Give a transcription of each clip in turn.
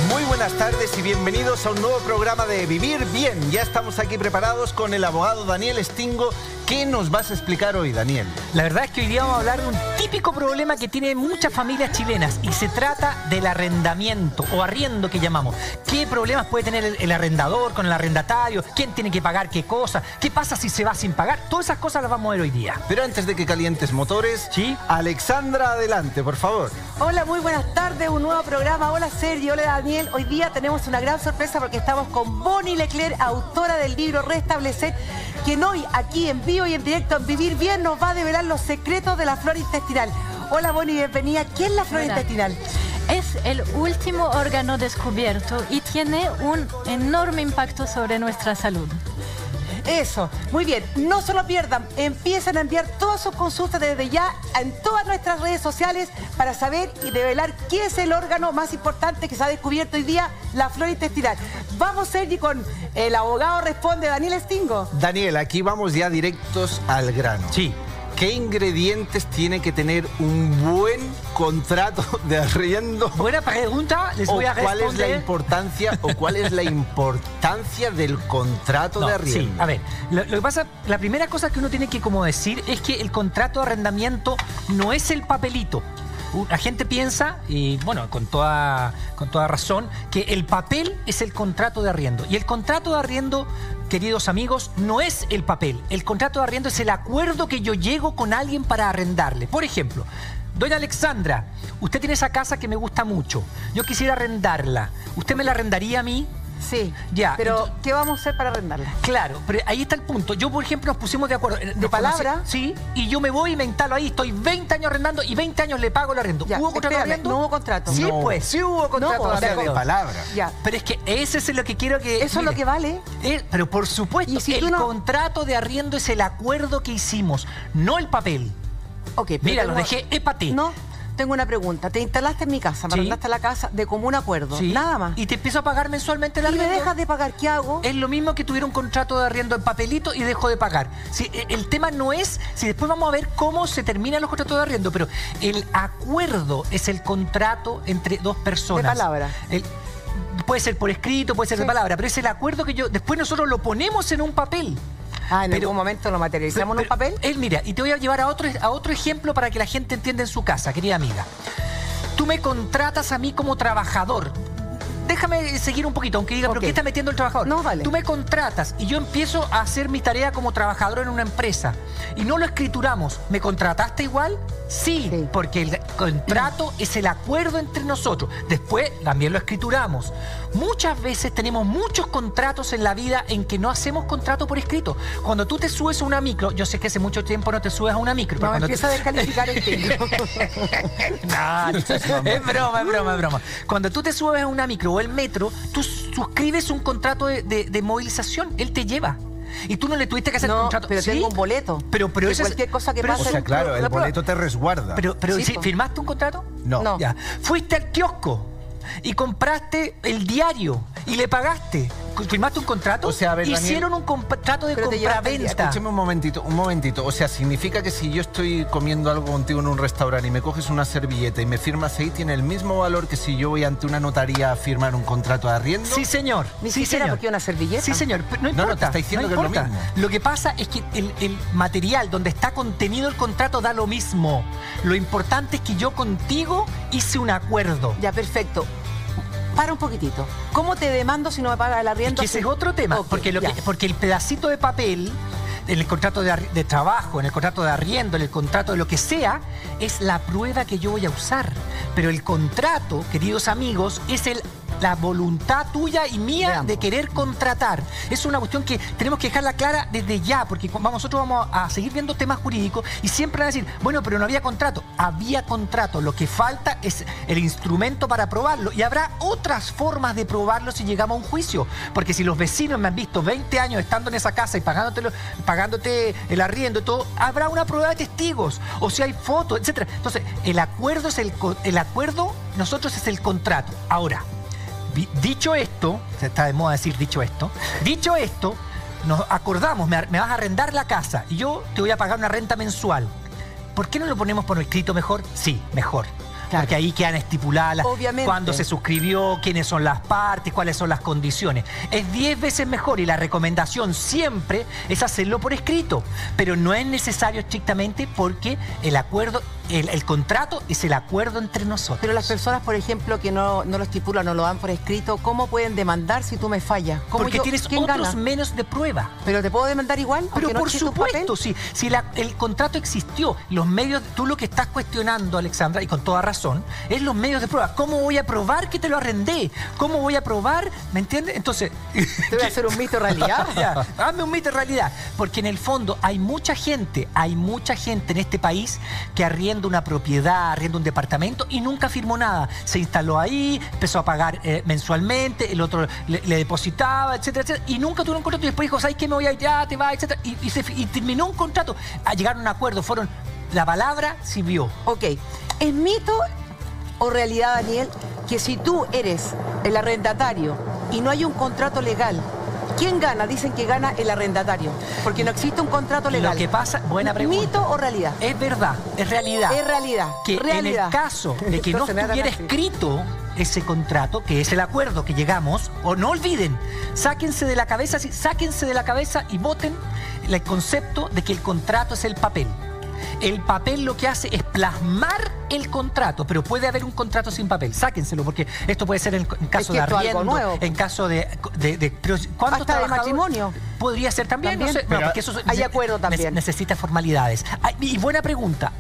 Muy buenas tardes y bienvenidos a un nuevo programa de Vivir Bien. Ya estamos aquí preparados con el abogado Daniel Stingo. ¿Qué nos vas a explicar hoy, Daniel? La verdad es que hoy día vamos a hablar de un típico problema que tienen muchas familias chilenas y se trata del arrendamiento o arriendo que llamamos. ¿Qué problemas puede tener el arrendador con el arrendatario? ¿Quién tiene que pagar qué cosa? ¿Qué pasa si se va sin pagar? Todas esas cosas las vamos a ver hoy día. Pero antes de que calientes motores, ¿sí? Alexandra, adelante, por favor. Hola, muy buenas tardes, un nuevo programa. Hola Sergio, hola Daniel. Hoy día tenemos una gran sorpresa porque estamos con Bonnie Leclerc, autora del libro Restablecer, quien hoy aquí en vivo y en directo en Vivir Bien nos va a develar los secretos de la flora intestinal. Hola Bonnie, bienvenida. ¿Qué es la flora intestinal? Es el último órgano descubierto y tiene un enorme impacto sobre nuestra salud. Eso, muy bien, no se lo pierdan, empiecen a enviar todas sus consultas desde ya en todas nuestras redes sociales para saber y develar qué es el órgano más importante que se ha descubierto hoy día, la flora intestinal. Vamos, Sergi, con el abogado responde, Daniel Stingo. Daniel, aquí vamos ya directos al grano. Sí. ¿Qué ingredientes tiene que tener un buen contrato de arriendo? Buena pregunta, les voy a responder. ¿Cuál es la importancia del contrato de arriendo? Sí, a ver, lo que pasa, la primera cosa que uno tiene que como decir es que el contrato de arrendamiento no es el papelito. La gente piensa, y bueno, con toda razón, que el papel es el contrato de arriendo. Y el contrato de arriendo, queridos amigos, no es el papel. El contrato de arriendo es el acuerdo que yo llego con alguien para arrendarle. Por ejemplo, doña Alexandra, usted tiene esa casa que me gusta mucho. Yo quisiera arrendarla. ¿Usted me la arrendaría a mí? Sí, ya, pero entonces, ¿qué vamos a hacer para arrendarla? Claro, pero ahí está el punto. Yo, por ejemplo, nos pusimos de acuerdo. ¿De palabra? Sí, y yo me voy y me instalo ahí. Estoy 20 años arrendando y 20 años le pago el arriendo. Ya, ¿Hubo contrato de arriendo? No hubo contrato. Sí, No. pues, sí hubo contrato de arriendo. De palabra. Ya. Pero es que ese es lo que quiero que... Eso es lo que vale. Pero por supuesto, ¿Y si el tú no... contrato de arriendo es el acuerdo que hicimos, no el papel. Ok, pero mira, lo dejé épate. No, tengo una pregunta. Te instalaste en mi casa, me Sí. arrendaste la casa de común acuerdo. Sí. Nada más. Y te empiezo a pagar mensualmente el ¿Y me arriendo. dejas de pagar? ¿Qué hago? Es lo mismo que tuviera un contrato de arriendo en papelito y dejó de pagar. Si, el tema no es... Si después vamos a ver cómo se terminan los contratos de arriendo, pero el acuerdo es el contrato entre dos personas. De palabra. Puede ser por escrito, puede ser de palabra, pero es el acuerdo que después nosotros lo ponemos en un papel. En algún momento lo materializamos en un papel. Mira, y te voy a llevar a otro ejemplo para que la gente entienda en su casa, querida amiga. Tú me contratas a mí como trabajador. Déjame seguir un poquito, aunque diga, ¿pero qué está metiendo el trabajador? No, vale. Tú me contratas y yo empiezo a hacer mi tarea como trabajador en una empresa y no lo escrituramos. ¿Me contrataste igual? Sí, porque el contrato es el acuerdo entre nosotros. Después también lo escrituramos. Muchas veces tenemos muchos contratos en la vida en que no hacemos contrato por escrito. Cuando tú te subes a una micro, yo sé que hace mucho tiempo no te subes a una micro. No, pero empieza a descalificar el tiempo. No, es broma. Cuando tú te subes a una micro o el metro, tú suscribes un contrato de movilización. Él te lleva. Y tú no le tuviste que hacer contrato. Pero tengo un boleto. Pero de cualquier cosa que pase. O sea, claro, el boleto te resguarda. Pero sí, ¿firmaste un contrato? No. Ya. Fuiste al kiosco y compraste el diario y le pagaste. ¿Firmaste un contrato? O sea, a ver, hicieron un contrato de compraventa. Escúchame un momentito. O sea, significa que si yo estoy comiendo algo contigo en un restaurante y me coges una servilleta y me firmas ahí, ¿tiene el mismo valor que si yo voy ante una notaría a firmar un contrato de arriendo? Sí, señor. Ni siquiera porque una servilleta. Sí, señor. Pero no importa. No, te está diciendo que es lo mismo. Lo que pasa es que el material donde está contenido el contrato da lo mismo. Lo importante es que yo contigo hice un acuerdo. Ya, perfecto. Para un poquitito. ¿Cómo te demando si no me pagas el arriendo? Es que ese es otro tema, Okay, porque el pedacito de papel, en el contrato de trabajo, en el contrato de arriendo, en el contrato de lo que sea, es la prueba que yo voy a usar. Pero el contrato, queridos amigos, es la voluntad tuya y mía de querer contratar. Es una cuestión que tenemos que dejarla clara desde ya, porque nosotros vamos a seguir viendo temas jurídicos y siempre van a decir, bueno, pero no había contrato. Había contrato. Lo que falta es el instrumento para probarlo y habrá otras formas de probarlo si llegamos a un juicio. Porque si los vecinos me han visto 20 años estando en esa casa y pagándote el arriendo y todo, habrá una prueba de testigos o si hay fotos, etcétera. Entonces, el acuerdo nosotros es el contrato. Ahora, dicho esto, está de moda decir dicho esto, nos acordamos, me vas a arrendar la casa y yo te voy a pagar una renta mensual. ¿Por qué no lo ponemos por escrito mejor? Sí, mejor. Claro. Porque ahí quedan estipuladas Obviamente. cuándo se suscribió, quiénes son las partes, cuáles son las condiciones. Es 10 veces mejor y la recomendación siempre es hacerlo por escrito, pero no es necesario estrictamente porque el acuerdo, el contrato es el acuerdo entre nosotros. Pero las personas, por ejemplo, que no lo estipulan, no lo dan por escrito, ¿cómo pueden demandar si tú me fallas? ¿Cómo Porque tienes ¿quién otros gana? menos de prueba. ¿Pero te puedo demandar igual? Pero aunque no por exista un papel? supuesto, si el contrato existió, los medios, tú lo que estás cuestionando, Alexandra, y con toda razón, es los medios de prueba. ¿Cómo voy a probar que te lo arrendé? ¿Cómo voy a probar? ¿Me entiendes? Entonces... Te voy a hacer un mito realidad. Ya, hazme un mito de realidad. Porque en el fondo hay mucha gente en este país que arrienda una propiedad, arrienda un departamento y nunca firmó nada. Se instaló ahí, empezó a pagar mensualmente, el otro le depositaba, etcétera, etcétera, y nunca tuvo un contrato y después dijo, ¿sabes qué? Me voy a ir, ya te va, etcétera. Y terminó un contrato. Llegaron a un acuerdo, la palabra sirvió. Ok. ¿Es mito o realidad, Daniel, que si tú eres el arrendatario y no hay un contrato legal, ¿quién gana? Dicen que gana el arrendatario, porque no existe un contrato legal. Lo que pasa, buena pregunta. ¿Mito o realidad? Es verdad, es realidad. Es realidad. Que realidad. en el caso de que no Entonces, nada estuviera más. escrito ese contrato, que es el acuerdo que llegamos, o no olviden, sáquense de la cabeza y voten el concepto de que el contrato es el papel. El papel lo que hace es plasmar el contrato, pero puede haber un contrato sin papel. Sáquenselo, porque esto puede ser en caso Es de que esto es algo arriendo, nuevo. en caso de pero ¿cuántos Hasta de trabajadores? matrimonio. Podría ser también, También. no sé. Pero No, porque eso hay acuerdo también. necesita formalidades. Y buena pregunta.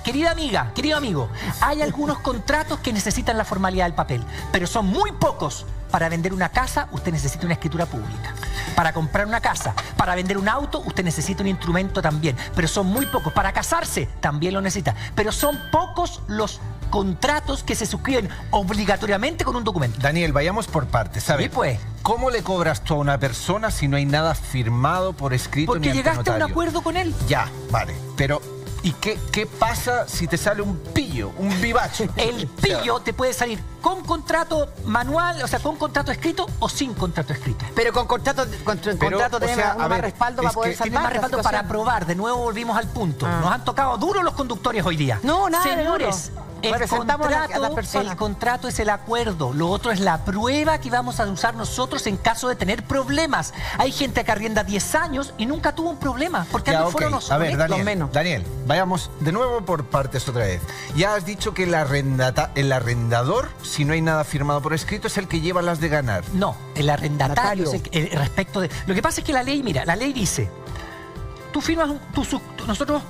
Querida amiga, querido amigo, hay algunos contratos que necesitan la formalidad del papel, pero son muy pocos. Para vender una casa, usted necesita una escritura pública. Para comprar una casa, para vender un auto, usted necesita un instrumento también. Pero son muy pocos. Para casarse, también lo necesita. Pero son pocos los contratos que se suscriben obligatoriamente con un documento. Daniel, vayamos por partes, ¿sabes? Sí, pues. ¿Cómo le cobras tú a una persona si no hay nada firmado por escrito ni Porque ante llegaste a un notario? acuerdo con él. Ya, vale. Pero, ¿y qué pasa si te sale un pillo, un vivacho? El pillo te puede salir con contrato manual, o sea, con contrato escrito o sin contrato escrito. Pero con contrato, o tenés sea, uno a más ver, respaldo es para poder que salvar Tiene más la respaldo para situación. probar. De nuevo volvimos al punto. Nos han tocado duros los conductores hoy día. No, nada de Señores, duro. el Representamos a las personas. contrato es el acuerdo. Lo otro es la prueba que vamos a usar nosotros en caso de tener problemas. Hay gente que arrienda 10 años y nunca tuvo un problema. Porque Ya, no ok. fueron los A ver, honestos. Daniel, vayamos de nuevo por partes otra vez. Ya has dicho que el arrendador, si no hay nada firmado por escrito, es el que lleva las de ganar. No, el arrendatario Notario. es el respecto de... Lo que pasa es que la ley, mira, la ley dice, tú firmas, nosotros...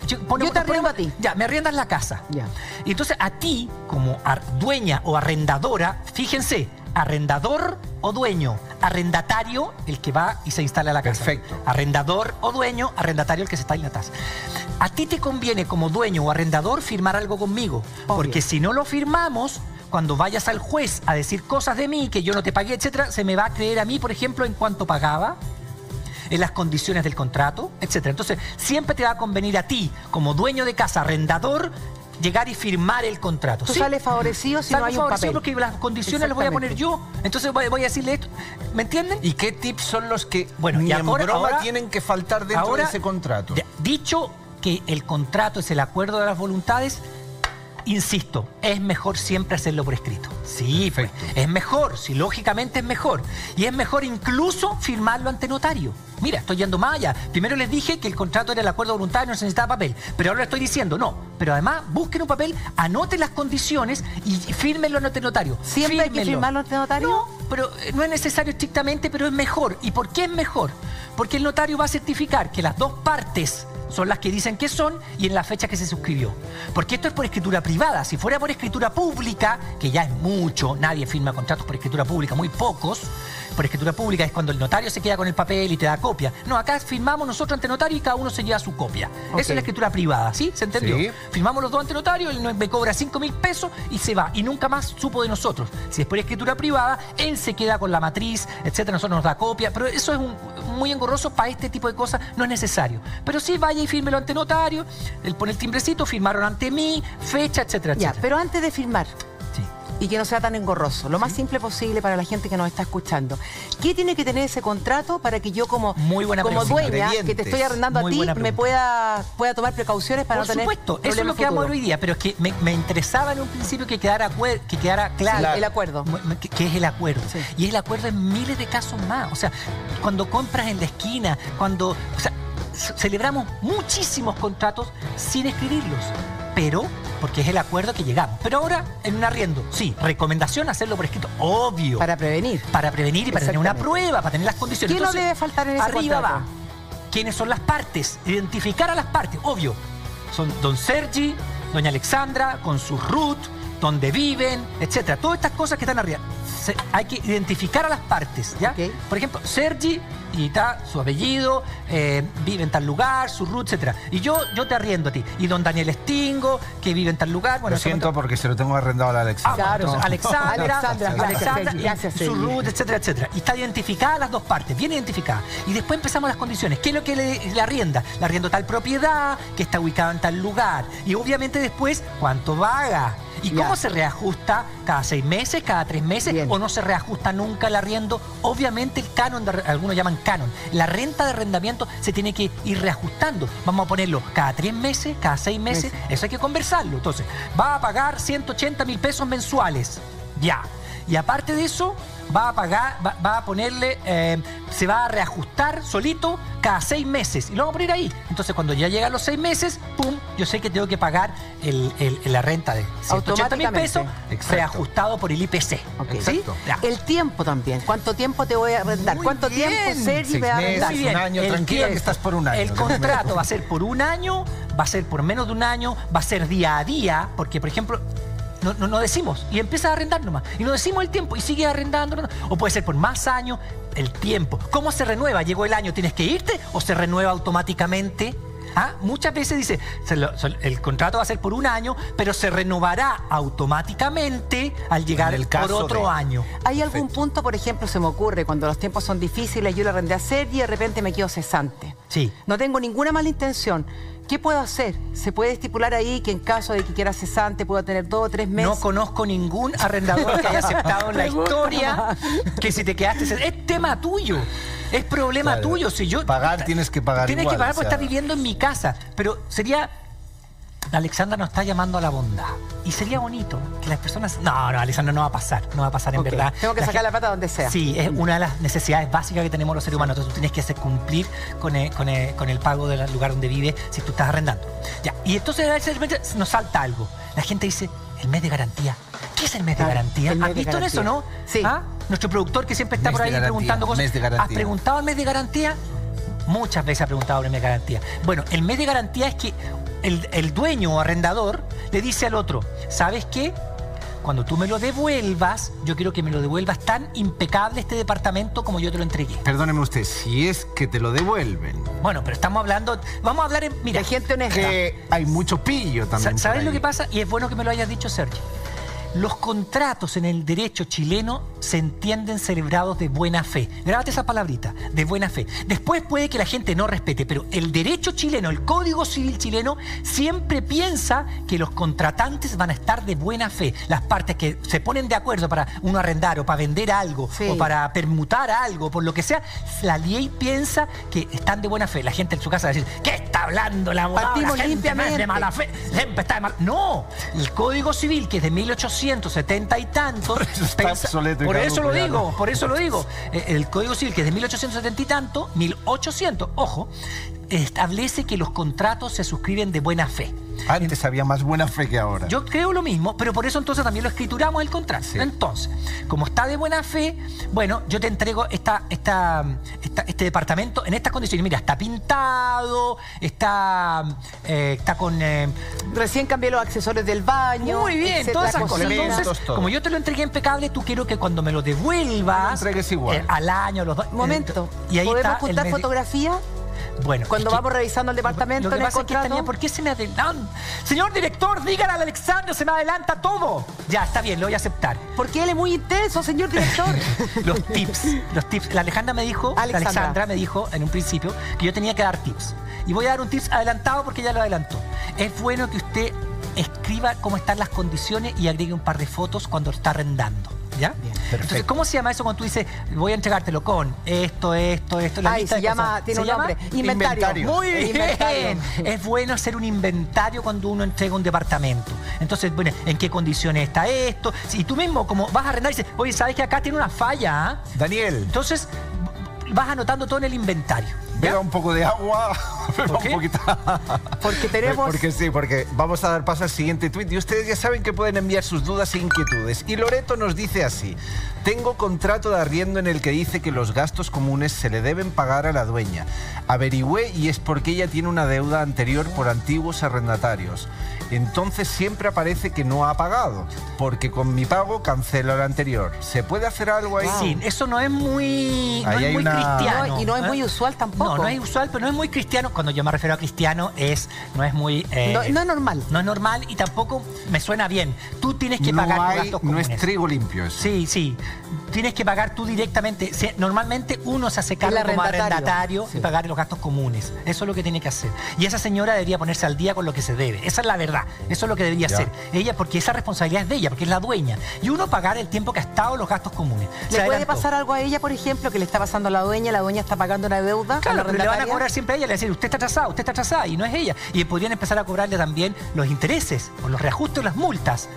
Yo te arriendo a ti. Ya, me arriendas la casa. Ya. Y entonces a ti, como dueña o arrendadora, fíjense, arrendador o dueño, arrendatario, el que va y se instala la casa. Perfecto. Arrendador o dueño, arrendatario, el que se está en la casa. A ti te conviene como dueño o arrendador firmar algo conmigo, porque si no lo firmamos, cuando vayas al juez a decir cosas de mí que yo no te pagué, etcétera, se me va a creer a mí, por ejemplo, en cuánto pagaba, en las condiciones del contrato, etcétera. Entonces, siempre te va a convenir a ti, como dueño de casa, arrendador, llegar y firmar el contrato. Tú ¿Sí? sales favorecido si no Salgo hay un favorecido papel. porque las condiciones las voy a poner yo. Entonces voy a decirle esto. ¿Me entienden? ¿Y qué tips son los que Bueno, ni y en ahora- broma ahora- tienen que faltar dentro de ese contrato? Dicho que el contrato es el acuerdo de las voluntades, insisto, es mejor siempre hacerlo por escrito. Sí, pues, Perfecto. es mejor, sí, lógicamente es mejor. Y es mejor incluso firmarlo ante notario. Mira, estoy yendo más allá. Primero les dije que el contrato era el acuerdo voluntario y no se necesitaba papel. Pero ahora les estoy diciendo, no. Pero además, busquen un papel, anoten las condiciones y fírmenlo ante notario. ¿Siempre hay que Fírmenlo. firmarlo ante notario? No, pero no es necesario estrictamente, pero es mejor. ¿Y por qué es mejor? Porque el notario va a certificar que las dos partes son las que dicen que son y en la fecha que se suscribió. Porque esto es por escritura privada. Si fuera por escritura pública, que ya es mucho, nadie firma contratos por escritura pública, muy pocos. Por escritura pública es cuando el notario se queda con el papel y te da copia. No, acá firmamos nosotros ante notario y cada uno se lleva su copia. Ok. Esa es la escritura privada, ¿sí? ¿Se entendió? Sí. Firmamos los dos ante notario, él me cobra 5.000 pesos y se va. Y nunca más supo de nosotros. Si es por escritura privada, él se queda con la matriz, etcétera, nosotros nos da copia. Pero eso es muy engorroso para este tipo de cosas, no es necesario. Pero sí, vaya y fírmelo ante notario, él pone el timbrecito, firmaron ante mí, fecha, etcétera, Ya, etcétera. pero antes de firmar, Sí. y que no sea tan engorroso. Lo más simple posible para la gente que nos está escuchando. ¿Qué tiene que tener ese contrato para que yo como dueña que te estoy arrendando a ti me pueda tomar precauciones para no tener problemas? Por supuesto, eso es lo que vamos a ver hoy día, pero es que me interesaba en un principio que quedara claro. El acuerdo. Que es el acuerdo. Sí. Y el acuerdo en miles de casos más. O sea, cuando compras en la esquina, celebramos muchísimos contratos sin escribirlos, pero porque es el acuerdo que llegamos. Pero ahora, en un arriendo, sí, recomendación hacerlo por escrito, obvio. Para prevenir. Para prevenir y para tener una prueba, para tener las condiciones. ¿Qué no debe faltar en ese arriba contrato? va. ¿Quiénes son las partes? Identificar a las partes, obvio. Son don Sergi, doña Alexandra, con su root, dónde viven, etcétera. Todas estas cosas que están arriba. Hay que identificar a las partes, ¿ya? Okay. Por ejemplo, Sergi, y está su apellido, vive en tal lugar, su root, etcétera. Y yo te arriendo a ti. Y don Daniel Estingo, que vive en tal lugar. Bueno, lo siento porque se lo tengo arrendado a la Alexandra. Claro. Entonces, Alexandra, Gracias, su root, etcétera, etcétera. Y está identificada las dos partes, bien identificada. Y después empezamos las condiciones. ¿Qué es lo que le arrienda? Le arriendo tal propiedad, que está ubicada en tal lugar. Y obviamente después, ¿cuánto paga? ¿Y cómo se reajusta? ¿Cada 6 meses? ¿Cada 3 meses? Bien. ¿O no se reajusta nunca el arriendo? Obviamente el canon, algunos llaman canon. La renta de arrendamiento se tiene que ir reajustando. Vamos a ponerlo cada 3 meses, cada 6 meses. Eso hay que conversarlo. Entonces, va a pagar 180.000 pesos mensuales. Ya. Y aparte de eso, va a ponerle, se va a reajustar solito cada 6 meses. Y lo vamos a poner ahí. Entonces, cuando ya llegan los 6 meses, ¡pum! Yo sé que tengo que pagar la renta de 180.000 pesos reajustado por el IPC. Okay. ¿Sí? El tiempo también. ¿Cuánto tiempo te voy a arrendar? ¿Cuánto tiempo Sergi me va a arrendar? Muy bien. Un año, tranquila que estás por un año. El contrato va a ser por un año, va a ser por menos de un año, va a ser día a día, porque, por ejemplo, no decimos, y empiezas a arrendar nomás, y no decimos el tiempo, y sigues arrendando, o puede ser por más años, el tiempo. ¿Cómo se renueva? ¿Llegó el año, tienes que irte, o se renueva automáticamente? Muchas veces dice, el contrato va a ser por un año, pero se renovará automáticamente al llegar por otro año. ¿Hay algún punto, por ejemplo, se me ocurre, cuando los tiempos son difíciles, yo le arrendé a Sergi y de repente me quedo cesante? Sí. No tengo ninguna mala intención. ¿Qué puedo hacer? ¿Se puede estipular ahí que en caso de que quiera cesante pueda tener 2 o 3 meses? No conozco ningún arrendador que haya aceptado en la historia que si te quedaste cesante. Es tema tuyo. Es problema tuyo. Si yo, tienes que pagar Tienes igual, que pagar porque estás viviendo en mi casa. Pero sería... Alexandra nos está llamando a la bondad. Y sería bonito que las personas... No, Alexandra, no va a pasar. No va a pasar en verdad. Tengo que sacar la plata donde sea. Sí, es una de las necesidades básicas que tenemos los seres humanos. Entonces tú tienes que hacer cumplir con el pago del lugar donde vives si tú estás arrendando. Ya. Y entonces a veces nos salta algo. La gente dice, el mes de garantía. ¿Qué es el mes de garantía? ¿Has visto en eso, no? Sí. Nuestro productor que siempre está por ahí preguntando cosas. ¿Has preguntado el mes de garantía? Muchas veces ha preguntado el mes de garantía. Bueno, el mes de garantía es que el dueño o arrendador le dice al otro, ¿sabes qué? Cuando tú me lo devuelvas, yo quiero que me lo devuelvas tan impecable este departamento como yo te lo entregué. Perdóneme usted, si es que te lo devuelven. Bueno, pero estamos hablando... Vamos a hablar mira, de gente honesta. Que hay mucho pillo también. ¿Sabes lo que pasa? Y es bueno que me lo hayas dicho, Sergio. Los contratos en el derecho chileno se entienden celebrados de buena fe. Grábate esa palabrita, de buena fe. Después puede que la gente no respete, pero el derecho chileno, el Código Civil chileno, siempre piensa que los contratantes van a estar de buena fe. Las partes que se ponen de acuerdo para uno arrendar o para vender algo o para permutar algo, por lo que sea, la ley piensa que están de buena fe. La gente en su casa va a decir, ¿qué está hablando la abogada? Partimos la gente limpiamente. de mala fe. Siempre está de mala... No, el Código Civil, que es de 1870 y tanto... Está obsoleto. Por eso lo digo. El Código Civil, que es de 1870 y tanto, 1800, ojo, establece que los contratos se suscriben de buena fe. Antes había más buena fe que ahora. Yo creo lo mismo, pero por eso entonces también lo escrituramos el contrato. Sí. Entonces, como está de buena fe, bueno, yo te entrego este departamento en estas condiciones. Mira, está pintado, está con... Recién cambié los accesorios del baño. Muy bien, todas esas cosas. Entonces, como yo te lo entregué impecable, tú quiero que cuando me lo devuelvas... Lo entregues igual. Al año, los 2... Un momento, y ahí ¿podemos está juntar fotografía? Bueno, cuando vamos revisando el departamento lo que en el pasa contrato. Es que ¿por qué se me adelanta? Señor director, dígale a Alexandra, se me adelanta todo. Ya, está bien, lo voy a aceptar. Porque él es muy intenso, señor director. Los tips. La Alejandra me dijo en un principio que yo tenía que dar tips. Y voy a dar un tips adelantado porque ya lo adelantó. Es bueno que usted escriba cómo están las condiciones y agregue un par de fotos cuando está arrendando. ¿Ya? Bien. Entonces, ¿cómo se llama eso cuando tú dices, voy a entregártelo con esto, la Ay, lista se de llama, cosas? tiene ¿Se un llama? nombre. Inventario. Muy bien. Inventario. Es bueno hacer un inventario cuando uno entrega un departamento. Entonces, bueno, ¿en qué condiciones está esto? Si tú mismo, como vas a arrendar y dices, oye, ¿sabes que acá tiene una falla? ¿Ah? Daniel, Entonces, vas anotando todo en el inventario. ¿Ya? beba un poco de agua. Beba qué? un poquito. Porque tenemos... Porque vamos a dar paso al siguiente tuit y ustedes ya saben que pueden enviar sus dudas e inquietudes. Y Loreto nos dice así: tengo contrato de arriendo en el que dice que los gastos comunes se le deben pagar a la dueña. Averigüé y es porque ella tiene una deuda anterior por antiguos arrendatarios. Entonces siempre aparece que no ha pagado, porque con mi pago cancelo el anterior. ¿Se puede hacer algo ahí? Sí, eso no es muy, no Ahí es hay muy una- cristiano. No, y no es muy usual tampoco. No, no es usual, pero no es muy cristiano. Cuando yo me refiero a cristiano, no es muy... No es normal. No es normal y tampoco me suena bien. Tú tienes que No pagar tus hay- gastos no comunes. es trigo limpio eso. Sí, sí. Tienes que pagar tú directamente. Normalmente uno se hace cargo El como arrendatario. arrendatario Sí. y pagar los gastos comunes. Eso es lo que tiene que hacer. Y esa señora debería ponerse al día con lo que se debe. Esa es la verdad. Eso es lo que debería Ya. hacer. Ella, porque esa responsabilidad es de ella, porque es la dueña. Y uno pagar el tiempo que ha estado los gastos comunes. Se ¿Le puede adelantó. pasar algo a ella, por ejemplo, que le está pasando a la dueña está pagando una deuda? Claro, a la pero le van a arrendataria? cobrar siempre a ella, le van a decir, usted está atrasada, y no es ella. Y podrían empezar a cobrarle también los intereses, o los reajustes o las multas.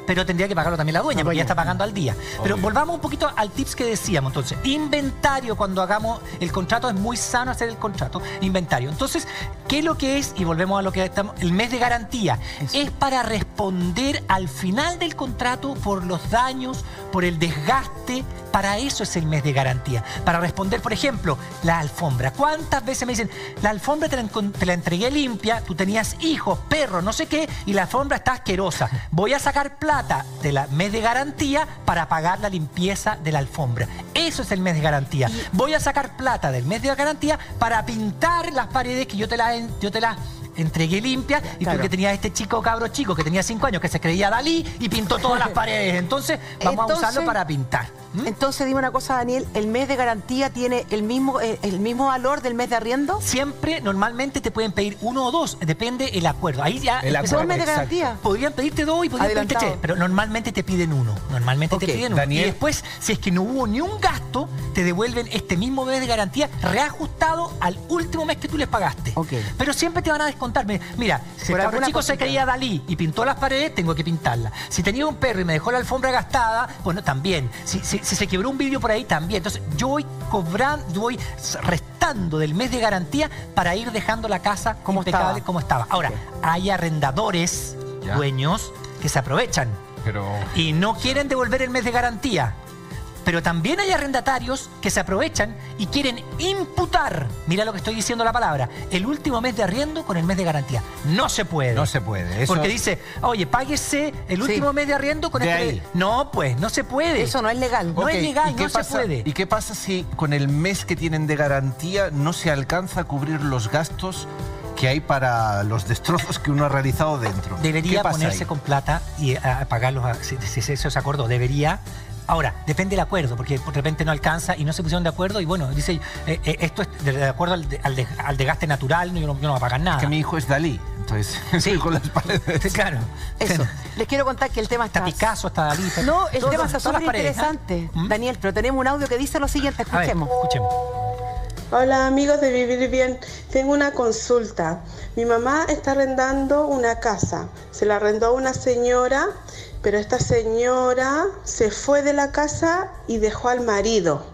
Pero tendría que pagarlo también la dueña, porque ya está pagando al día. Pero volvamos un poquito al tips que decíamos. Entonces, inventario, cuando hagamos el contrato, es muy sano hacer el contrato. Inventario. Entonces, ¿qué es lo que es? Y volvemos a lo que estamos. El mes de garantía. Es para responder al final del contrato por los daños, por el desgaste. Para eso es el mes de garantía. Para responder, por ejemplo, la alfombra. ¿Cuántas veces me dicen, la alfombra te la entregué limpia, tú tenías hijos, perros, no sé qué, y la alfombra está asquerosa? Voy a sacar plata del mes de garantía para pagar la limpieza de la alfombra. Eso es el mes de garantía. Voy a sacar plata del mes de garantía para pintar las paredes que yo te las entregué limpia, y Claro. porque tenía este cabro chico que tenía 5 años que se creía Dalí y pintó todas las paredes. Entonces vamos a usarlo para pintar. Entonces, dime una cosa, Daniel, ¿el mes de garantía tiene el mismo valor del mes de arriendo? Siempre, normalmente te pueden pedir 1 o 2, depende el acuerdo. Ahí ya El empezamos. acuerdo, ¿Dos meses de exacto. garantía? Podrían pedirte 2 y podrían pedirte Adelantado. 3, pero normalmente te piden 1. Normalmente Ok. te piden 1. Daniel. Y después, si es que no hubo ni un gasto, te devuelven este mismo mes de garantía reajustado al último mes que tú les pagaste. Ok. Pero siempre te van a descontar. Mira, si Por el cabro alguna chico se cosita. creía Dalí y pintó las paredes, tengo que pintarlas. Si tenía un perro y me dejó la alfombra gastada, bueno, también. Si se quebró un vidrio por ahí, también. Entonces, yo voy restando del mes de garantía para ir dejando la casa Como impecable estaba. como estaba. Ahora, Ok. hay arrendadores, Ya. dueños, que se aprovechan Pero y no quieren devolver el mes de garantía. Pero también hay arrendatarios que se aprovechan y quieren imputar, mira lo que estoy diciendo la palabra, el último mes de arriendo con el mes de garantía. No se puede. no se puede. Eso, Porque dice, oye, páguese el Sí. último mes de arriendo con De este... ahí. No, pues, no se puede. Eso no es legal. No Ok, es legal, ¿y qué no se pasa- puede. ¿Y qué pasa si con el mes que tienen de garantía no se alcanza a cubrir los gastos que hay para los destrozos que uno ha realizado dentro? Debería ¿Qué pasa ponerse ahí? con plata y a pagarlos, si eso se acordó, debería. Ahora, depende del acuerdo, porque de repente no alcanza y no se pusieron de acuerdo y bueno, dice, esto es de acuerdo al desgaste natural, yo no voy a pagar nada. Que mi hijo es Dalí, entonces Sí. con las paredes. Sí, claro. Eso. Les quiero contar que el tema Está está... Picasso, está Dalí. está- No, el todos- tema está todas súper las paredes, ¿ah? interesante, ¿Mm? Daniel, pero tenemos un audio que dice lo siguiente, A ver, escuchemos. escuchemos. Hola amigos de Vivir Bien, tengo una consulta. Mi mamá está arrendando una casa, se la arrendó a una señora, pero esta señora se fue de la casa y dejó al marido.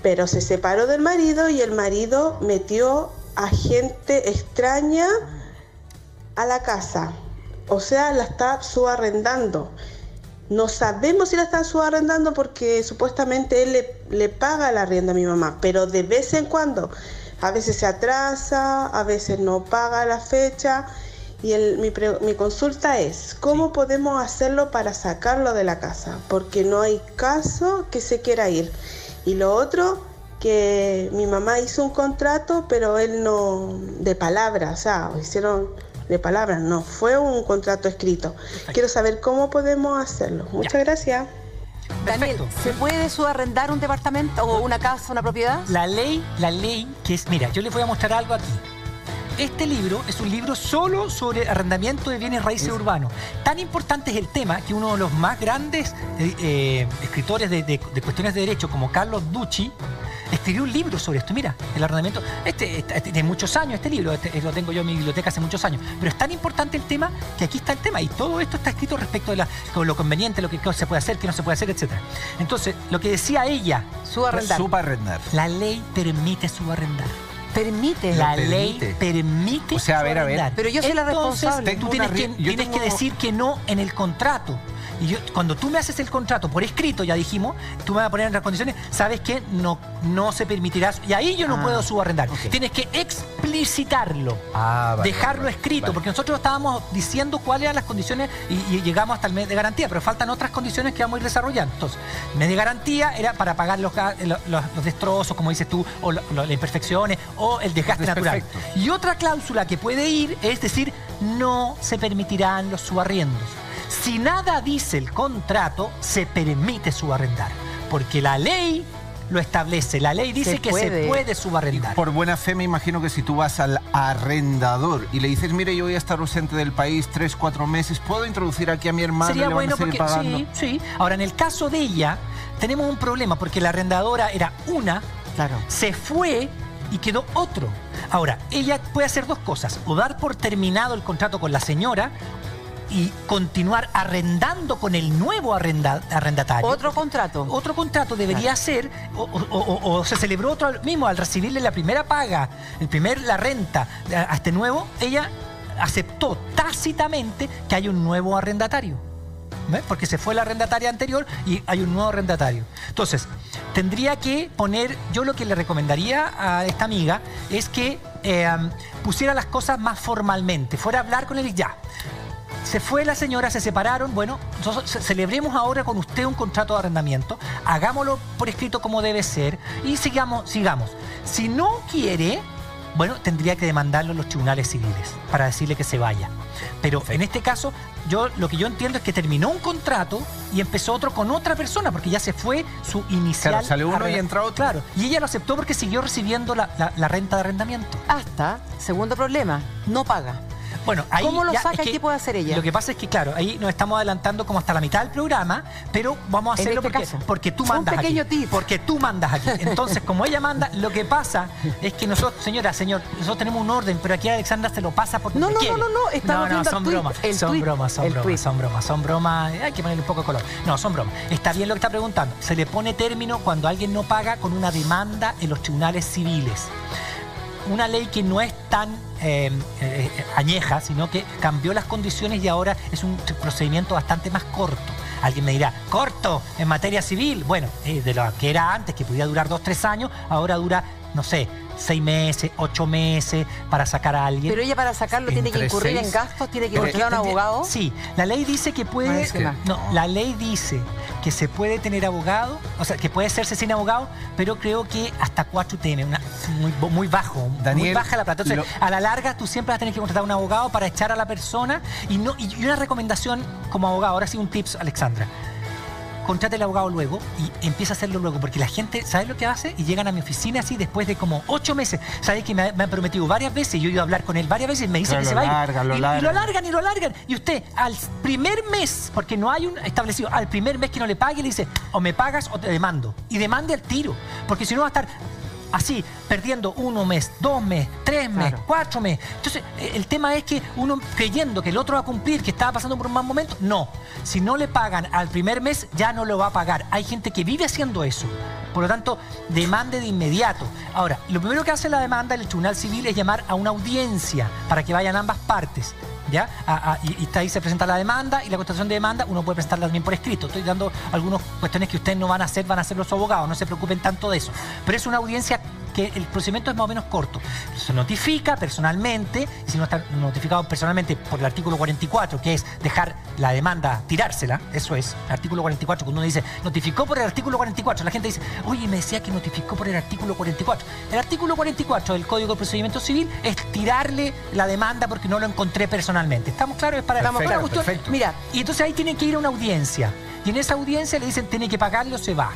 Pero se separó del marido y el marido metió a gente extraña a la casa. O sea, la está subarrendando. No sabemos si la están subarrendando porque supuestamente él le paga el arriendo a mi mamá, pero de vez en cuando, a veces se atrasa, a veces no paga la fecha. Y mi consulta es, ¿cómo podemos hacerlo para sacarlo de la casa? Porque no hay caso que se quiera ir. Y lo otro, que mi mamá hizo un contrato, pero él no, de palabra, o sea, hicieron de palabra, no fue un contrato escrito. Quiero saber cómo podemos hacerlo. Muchas gracias. Daniel, Perfecto. ¿se puede subarrendar un departamento o una casa, una propiedad? La ley que es, mira, yo les voy a mostrar algo aquí. este libro es un libro solo sobre arrendamiento de bienes raíces urbanos. Tan importante es el tema que uno de los más grandes escritores de cuestiones de derecho, como Carlos Ducci, escribió un libro sobre esto. Mira, el arrendamiento, tiene muchos años este libro, lo tengo yo en mi biblioteca hace muchos años, pero es tan importante el tema que aquí está el tema y todo esto está escrito respecto de lo conveniente, lo que se puede hacer, qué no se puede hacer, etc. Entonces, lo que decía ella, subarrendar. la ley permite subarrendar. Permite. La ley permite. O sea, a ver. Pero yo soy la responsable. Tú tienes que decir que no en el contrato. Y cuando tú me haces el contrato por escrito, ya dijimos, tú me vas a poner en las condiciones, sabes que no se permitirá. Y ahí yo no puedo subarrendar. Okay. Tienes que explicitarlo, dejarlo escrito, porque nosotros estábamos diciendo cuáles eran las condiciones y llegamos hasta el mes de garantía, pero faltan otras condiciones que vamos a ir desarrollando. Entonces, el mes de garantía era para pagar los destrozos, como dices tú, o las imperfecciones, o el desgaste natural. Y otra cláusula que puede ir es decir, no se permitirán los subarriendos. Si nada dice el contrato, se permite subarrendar, porque la ley lo establece. La ley dice que se puede subarrendar. Y por buena fe me imagino que si tú vas al arrendador y le dices, mire, yo voy a estar ausente del país 3, 4 meses, ¿puedo introducir aquí a mi hermano? Sería y le bueno van a seguir porque pagando? sí. Ahora, en el caso de ella, tenemos un problema porque la arrendadora era una, se fue y quedó otro. Ahora, ella puede hacer dos cosas: o dar por terminado el contrato con la señora y continuar arrendando con el nuevo arrendatario. Otro contrato. Otro contrato debería ser, o se celebró otro mismo, al recibirle la primera paga, la renta a este nuevo, ella aceptó tácitamente que hay un nuevo arrendatario. ¿Ves? Porque se fue la arrendataria anterior y hay un nuevo arrendatario. Entonces, tendría que poner, yo lo que le recomendaría a esta amiga es que pusiera las cosas más formalmente, fuera a hablar con él y ya. Se fue la señora, se separaron, bueno, nosotros celebremos ahora con usted un contrato de arrendamiento, hagámoslo por escrito como debe ser y sigamos. Si no quiere, bueno, tendría que demandarlo en los tribunales civiles para decirle que se vaya. Pero en este caso, lo que yo entiendo es que terminó un contrato y empezó otro con otra persona, porque ya se fue su inicial. Claro, salió uno y entra otro. Claro, y ella lo aceptó porque siguió recibiendo la renta de arrendamiento. Hasta, segundo problema, no paga. Bueno, ahí ¿cómo lo saca y qué puede hacer ella? Lo que pasa es que, claro, ahí nos estamos adelantando como hasta la mitad del programa, pero vamos a hacerlo porque tú mandas aquí. Porque tú mandas aquí. Entonces, como ella manda, lo que pasa es que nosotros, señor, nosotros tenemos un orden, pero aquí Alexandra se lo pasa porque no, estamos viendo son bromas. Hay que ponerle un poco de color. No, son bromas. Está bien lo que está preguntando. Se le pone término cuando alguien no paga con una demanda en los tribunales civiles. Una ley que no es tan añeja, sino que cambió las condiciones y ahora es un procedimiento bastante más corto. Alguien me dirá, ¿corto en materia civil? Bueno, de lo que era antes, que podía durar 2, 3 años, ahora dura, no sé, 6 meses, 8 meses para sacar a alguien. Pero ella para sacarlo tiene que incurrir en gastos, tiene que contratar a un abogado. Sí, la ley dice que puede... la ley dice que se puede tener abogado, o sea, que puede hacerse sin abogado, pero creo que hasta 4 UTM, muy bajo, Daniel, muy baja la plata. Entonces, a la larga tú siempre vas a tener que contratar a un abogado para echar a la persona y una recomendación como abogado, ahora sí un tips, Alexandra. Contrate al abogado luego y empieza a hacerlo luego, porque la gente, ¿sabes lo que hace? Y llegan a mi oficina así después de como 8 meses. ¿Sabes que me han prometido varias veces? Y yo he ido a hablar con él varias veces y me dice que se va a ir. Y lo alargan. Y usted, al primer mes, porque no hay un establecido, al primer mes que no le pague, le dice, o me pagas o te demando. Y demande al tiro, porque si no va a estar así, perdiendo 1 mes, 2 meses, 3 meses, 4 meses. Entonces, el tema es que uno creyendo que el otro va a cumplir, que estaba pasando por un mal momento, no. Si no le pagan al primer mes, ya no lo va a pagar. Hay gente que vive haciendo eso. Por lo tanto, demande de inmediato. Ahora, lo primero que hace la demanda en el Tribunal Civil es llamar a una audiencia para que vayan ambas partes. ¿Ya? Y ahí se presenta la demanda y la contestación de demanda uno puede presentarla también por escrito. Estoy dando algunas cuestiones que ustedes no van a hacer los abogados, no se preocupen tanto de eso. Pero es una audiencia que el procedimiento es más o menos corto. Se notifica personalmente, y si no está notificado personalmente por el artículo 44, que es dejar la demanda, tirársela, eso es, el artículo 44, cuando uno dice, notificó por el artículo 44, la gente dice, oye, me decía que notificó por el artículo 44. El artículo 44 del Código de Procedimiento Civil es tirarle la demanda porque no lo encontré personalmente. ¿Estamos claros? Es para la cuestión. Mira, y entonces ahí tienen que ir a una audiencia, y en esa audiencia le dicen, tiene que pagarle o se va.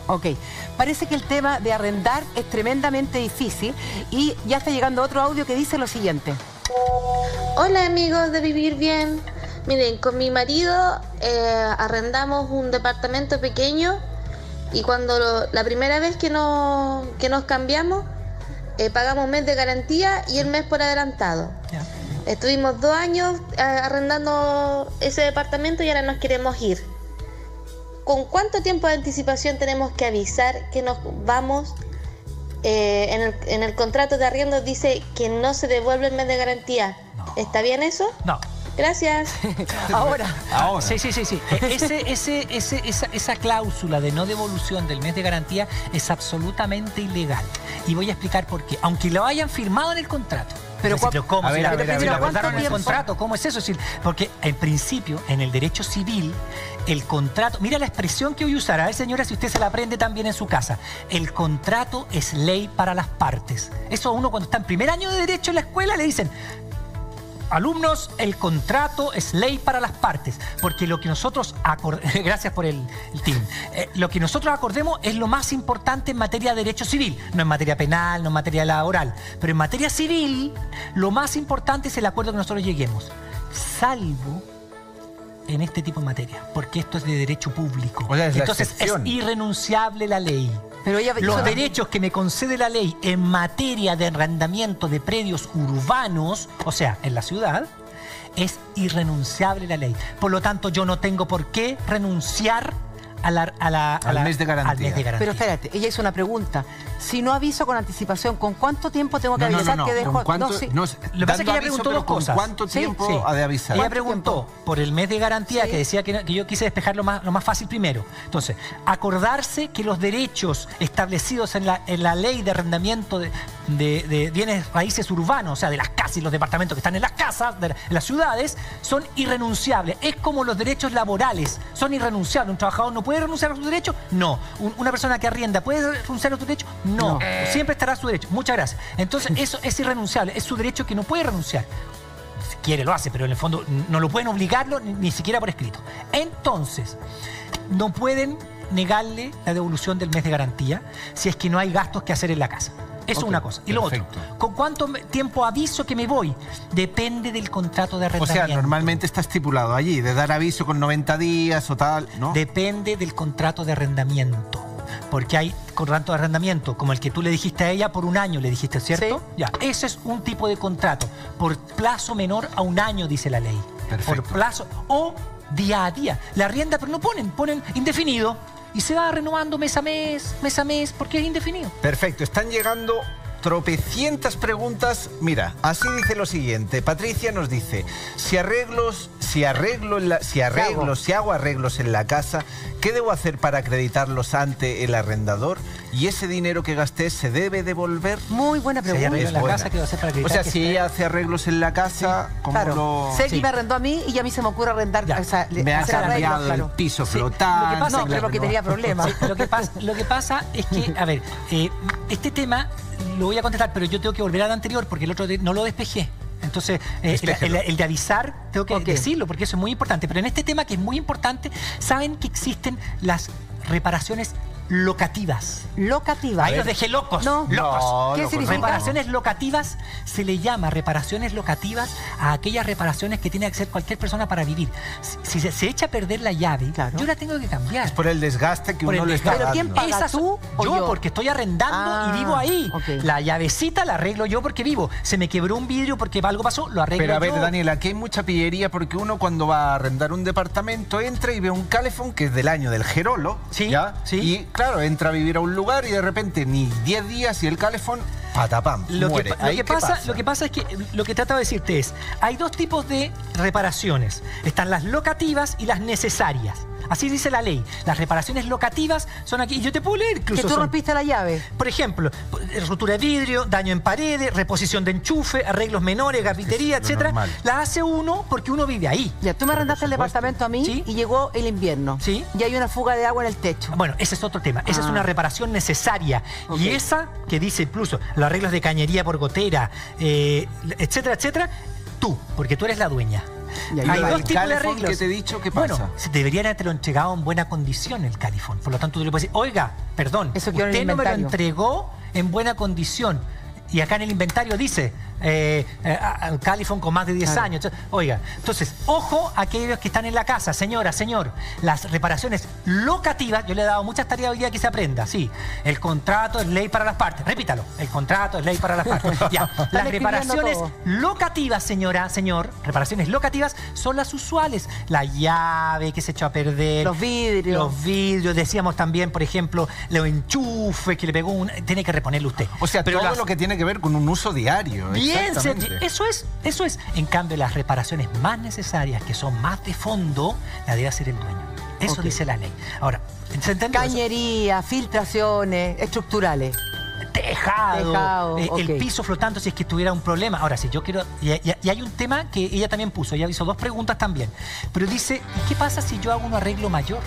Ok, parece que el tema de arrendar es tremendamente difícil y ya está llegando otro audio que dice lo siguiente. Hola amigos de Vivir Bien. Miren, con mi marido arrendamos un departamento pequeño y cuando la primera vez que nos cambiamos pagamos un mes de garantía y el mes por adelantado. Ya. Estuvimos 2 años arrendando ese departamento y ahora nos queremos ir. ¿Con cuánto tiempo de anticipación tenemos que avisar que nos vamos? En el contrato de arriendo dice que no se devuelve el mes de garantía. No. ¿Está bien eso? No. Gracias. Ahora. Sí. Sí. Esa cláusula de no devolución del mes de garantía es absolutamente ilegal. Y voy a explicar por qué. Aunque lo hayan firmado en el contrato. Pero ¿cómo? Si lo acordaron en el contrato, ¿cómo es eso? Es decir, porque en principio, en el derecho civil, el contrato... Mira la expresión que voy a usar. A ver, señora, si usted se la aprende también en su casa. El contrato es ley para las partes. Eso a uno cuando está en primer año de derecho en la escuela le dicen... Alumnos, el contrato es ley para las partes, porque lo que nosotros gracias por el team. Lo que nosotros acordemos es lo más importante en materia de derecho civil, no en materia penal, no en materia laboral, pero en materia civil lo más importante es el acuerdo que nosotros lleguemos, salvo en este tipo de materia, porque esto es de derecho público. O sea, entonces es irrenunciable la ley. Pero ella, los derechos que me concede la ley en materia de arrendamiento de predios urbanos, o sea, en la ciudad, es irrenunciable la ley. Por lo tanto, yo no tengo por qué renunciar al mes de garantía. Pero espérate, ella hizo una pregunta. Si no aviso con anticipación, ¿con cuánto tiempo tengo que avisar que dejo? Lo que pasa es que ella preguntó dos cosas. ¿Con cuánto tiempo ha de avisar? Ella preguntó por el mes de garantía, que decía que yo quise despejar lo más fácil primero. Entonces, acordarse que los derechos establecidos en la ley de arrendamiento de bienes raíces urbanos, o sea, de las casas y los departamentos que están en las casas, de las ciudades, son irrenunciables. Es como los derechos laborales, son irrenunciables. Un trabajador no puede renunciar a sus derechos, no. Una persona que arrienda puede renunciar a sus derechos, no. Siempre estará su derecho. Muchas gracias. Entonces, eso es irrenunciable, es su derecho que no puede renunciar. Si quiere lo hace, pero en el fondo no lo pueden obligarlo ni siquiera por escrito. Entonces, no pueden negarle la devolución del mes de garantía si es que no hay gastos que hacer en la casa. Eso es una cosa. Y lo otro, ¿con cuánto tiempo aviso que me voy? Depende del contrato de arrendamiento. O sea, normalmente está estipulado allí, de dar aviso con 90 días o tal, ¿no? Depende del contrato de arrendamiento. Porque hay contrato de arrendamiento, como el que tú le dijiste a ella por 1 año, le dijiste, ¿cierto? Sí. Ya, ese es un tipo de contrato. Por plazo menor a 1 año, dice la ley. Perfecto. Por plazo o día a día. La arrienda, pero no ponen indefinido. Y se va renovando mes a mes, porque es indefinido. Perfecto, están llegando tropecientas preguntas. Mira, así dice lo siguiente. Patricia nos dice, si hago arreglos en la casa, ¿qué debo hacer para acreditarlos ante el arrendador? ¿Y ese dinero que gasté se debe devolver? Muy buena pregunta. Si hay arreglos en la casa, ¿qué va a hacer para acreditar? O sea, si ella hace arreglos en la casa, ¿cómo lo...? Sé que me arrendó a mí y a mí se me ocurre arrendar... me ha cambiado el piso flotante. No, pero porque tenía problemas. Lo que pasa es que, a ver, este tema lo voy a contestar, pero yo tengo que volver al anterior porque el otro no lo despejé. Entonces, el de avisar, tengo que decirlo porque eso es muy importante. Pero en este tema que es muy importante, saben que existen las reparaciones locativas. ¿Locativas? Ahí los dejé locos. No. Locos. ¿Qué significa? Reparaciones locativas se le llama reparaciones locativas a aquellas reparaciones que tiene que hacer cualquier persona para vivir. Si se echa a perder la llave, yo la tengo que cambiar. Es por el desgaste que uno le está dando. ¿Pero quién paga, tú o yo? Porque estoy arrendando y vivo ahí. La llavecita la arreglo yo porque vivo. Se me quebró un vidrio porque algo pasó, lo arreglo yo. Pero a ver, Daniela, aquí hay mucha pillería porque uno cuando va a arrendar un departamento entra y ve un calefón que es del año del Gerolo. Sí, ¿ya? sí. Y claro, entra a vivir a un lugar y de repente ni 10 días y el calefón, patapam, muere. Lo que pasa es que lo que trato de decirte es, hay 2 tipos de reparaciones. Están las locativas y las necesarias. Así dice la ley. Las reparaciones locativas son aquí. Y yo te puedo leer incluso. ¿Que tú rompiste la llave? Por ejemplo, rotura de vidrio, daño en paredes, reposición de enchufe, arreglos menores, carpintería, etcétera. La hace uno porque uno vive ahí. Ya, tú me arrendaste el departamento a mí y llegó el invierno. Sí. Y hay una fuga de agua en el techo. Bueno, ese es otro tema. Esa es una reparación necesaria. Y esa que dice incluso los arreglos de cañería por gotera, etcétera, etcétera, porque tú eres la dueña. ¿Y Hay el dos tipos de calefón arreglos. que te he dicho, qué pasa? Bueno, deberían haberte entregado en buena condición el calefón. Por lo tanto, tú le puedes decir, oiga, perdón, Eso quedó en el usted no me lo inventario. entregó en buena condición. Y acá en el inventario dice calefón con más de 10 años. Oiga, entonces, ojo a aquellos que están en la casa. Señora, señor, las reparaciones locativas, yo le he dado muchas tareas hoy día que se aprenda, sí. El contrato es ley para las partes. Repítalo, el contrato es ley para las partes. Ya, las reparaciones todo. locativas, señora, señor, reparaciones locativas son las usuales. La llave que se echó a perder. Los vidrios. Los vidrios, decíamos también, por ejemplo, los enchufes que le pegó tiene que reponerle usted. O sea, Pero todo las- lo que tiene que ver con un uso diario. Bien, Exactamente. eso es. En cambio, las reparaciones más necesarias, que son más de fondo, las debe hacer el dueño. Eso Ok. dice la ley. Ahora, ¿se entendió eso? Cañería, filtraciones, estructurales. Tejado, ok. el piso flotando si es que tuviera un problema. Ahora, si yo quiero... Y hay un tema que ella también puso, ella hizo 2 preguntas también. Pero dice, ¿y qué pasa si yo hago un arreglo mayor?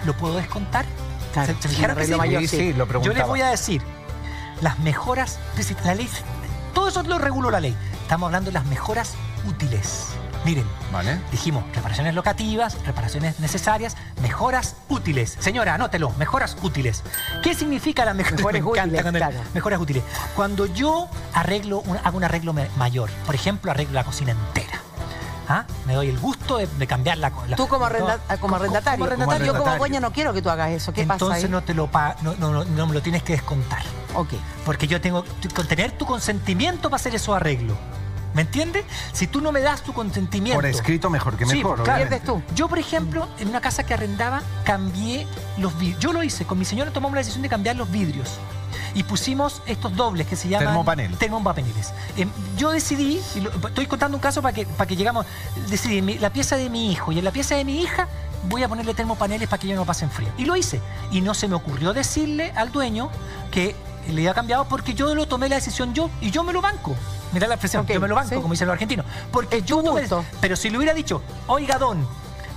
¿Lo puedo descontar? Claro, ¿Se un fijaron que arreglo sí? mayor, Sí, sí. sí, lo Yo preguntaba. les voy a decir, las mejoras, la ley, todo eso lo reguló la ley. Estamos hablando de las mejoras útiles. Miren, Vale. dijimos reparaciones locativas, reparaciones necesarias, mejoras útiles. Señora, anótelo, mejoras útiles. ¿Qué significa las mejoras? Mejores Me encanta útiles, cuando- claro. Mejoras útiles. Cuando yo hago un arreglo mayor, por ejemplo, arreglo la cocina entera. ¿Ah? Me doy el gusto de cambiar la... Tú como arrendatario. Como arrendatario. Yo como arrendatario. dueña no quiero que tú hagas eso. ¿Qué pasa Entonces ahí? no te lo no me lo tienes que descontar. Ok. Porque yo tengo que tener tu consentimiento para hacer esos arreglos. ¿Me entiendes? Si tú no me das tu consentimiento... Por escrito mejor que Sí, mejor, claro. obviamente. Pierdes tú. Yo, por ejemplo, en una casa que arrendaba, cambié los vidrios. Yo lo hice. Con mi señora tomamos la decisión de cambiar los vidrios. Y pusimos estos dobles que se llaman... Termopanel. Termopaneles. Yo decidí, estoy contando un caso para que llegamos... Decidí, en la pieza de mi hijo y en la pieza de mi hija voy a ponerle termopaneles para que ellos no pasen frío. Y lo hice. Y no se me ocurrió decirle al dueño que le había cambiado porque yo lo tomé la decisión yo y yo me lo banco. Mirá la expresión, Ok, yo me lo banco, sí. como dicen los argentinos. Porque Es yo tu tomé... gusto. Pero si le hubiera dicho, oiga, don,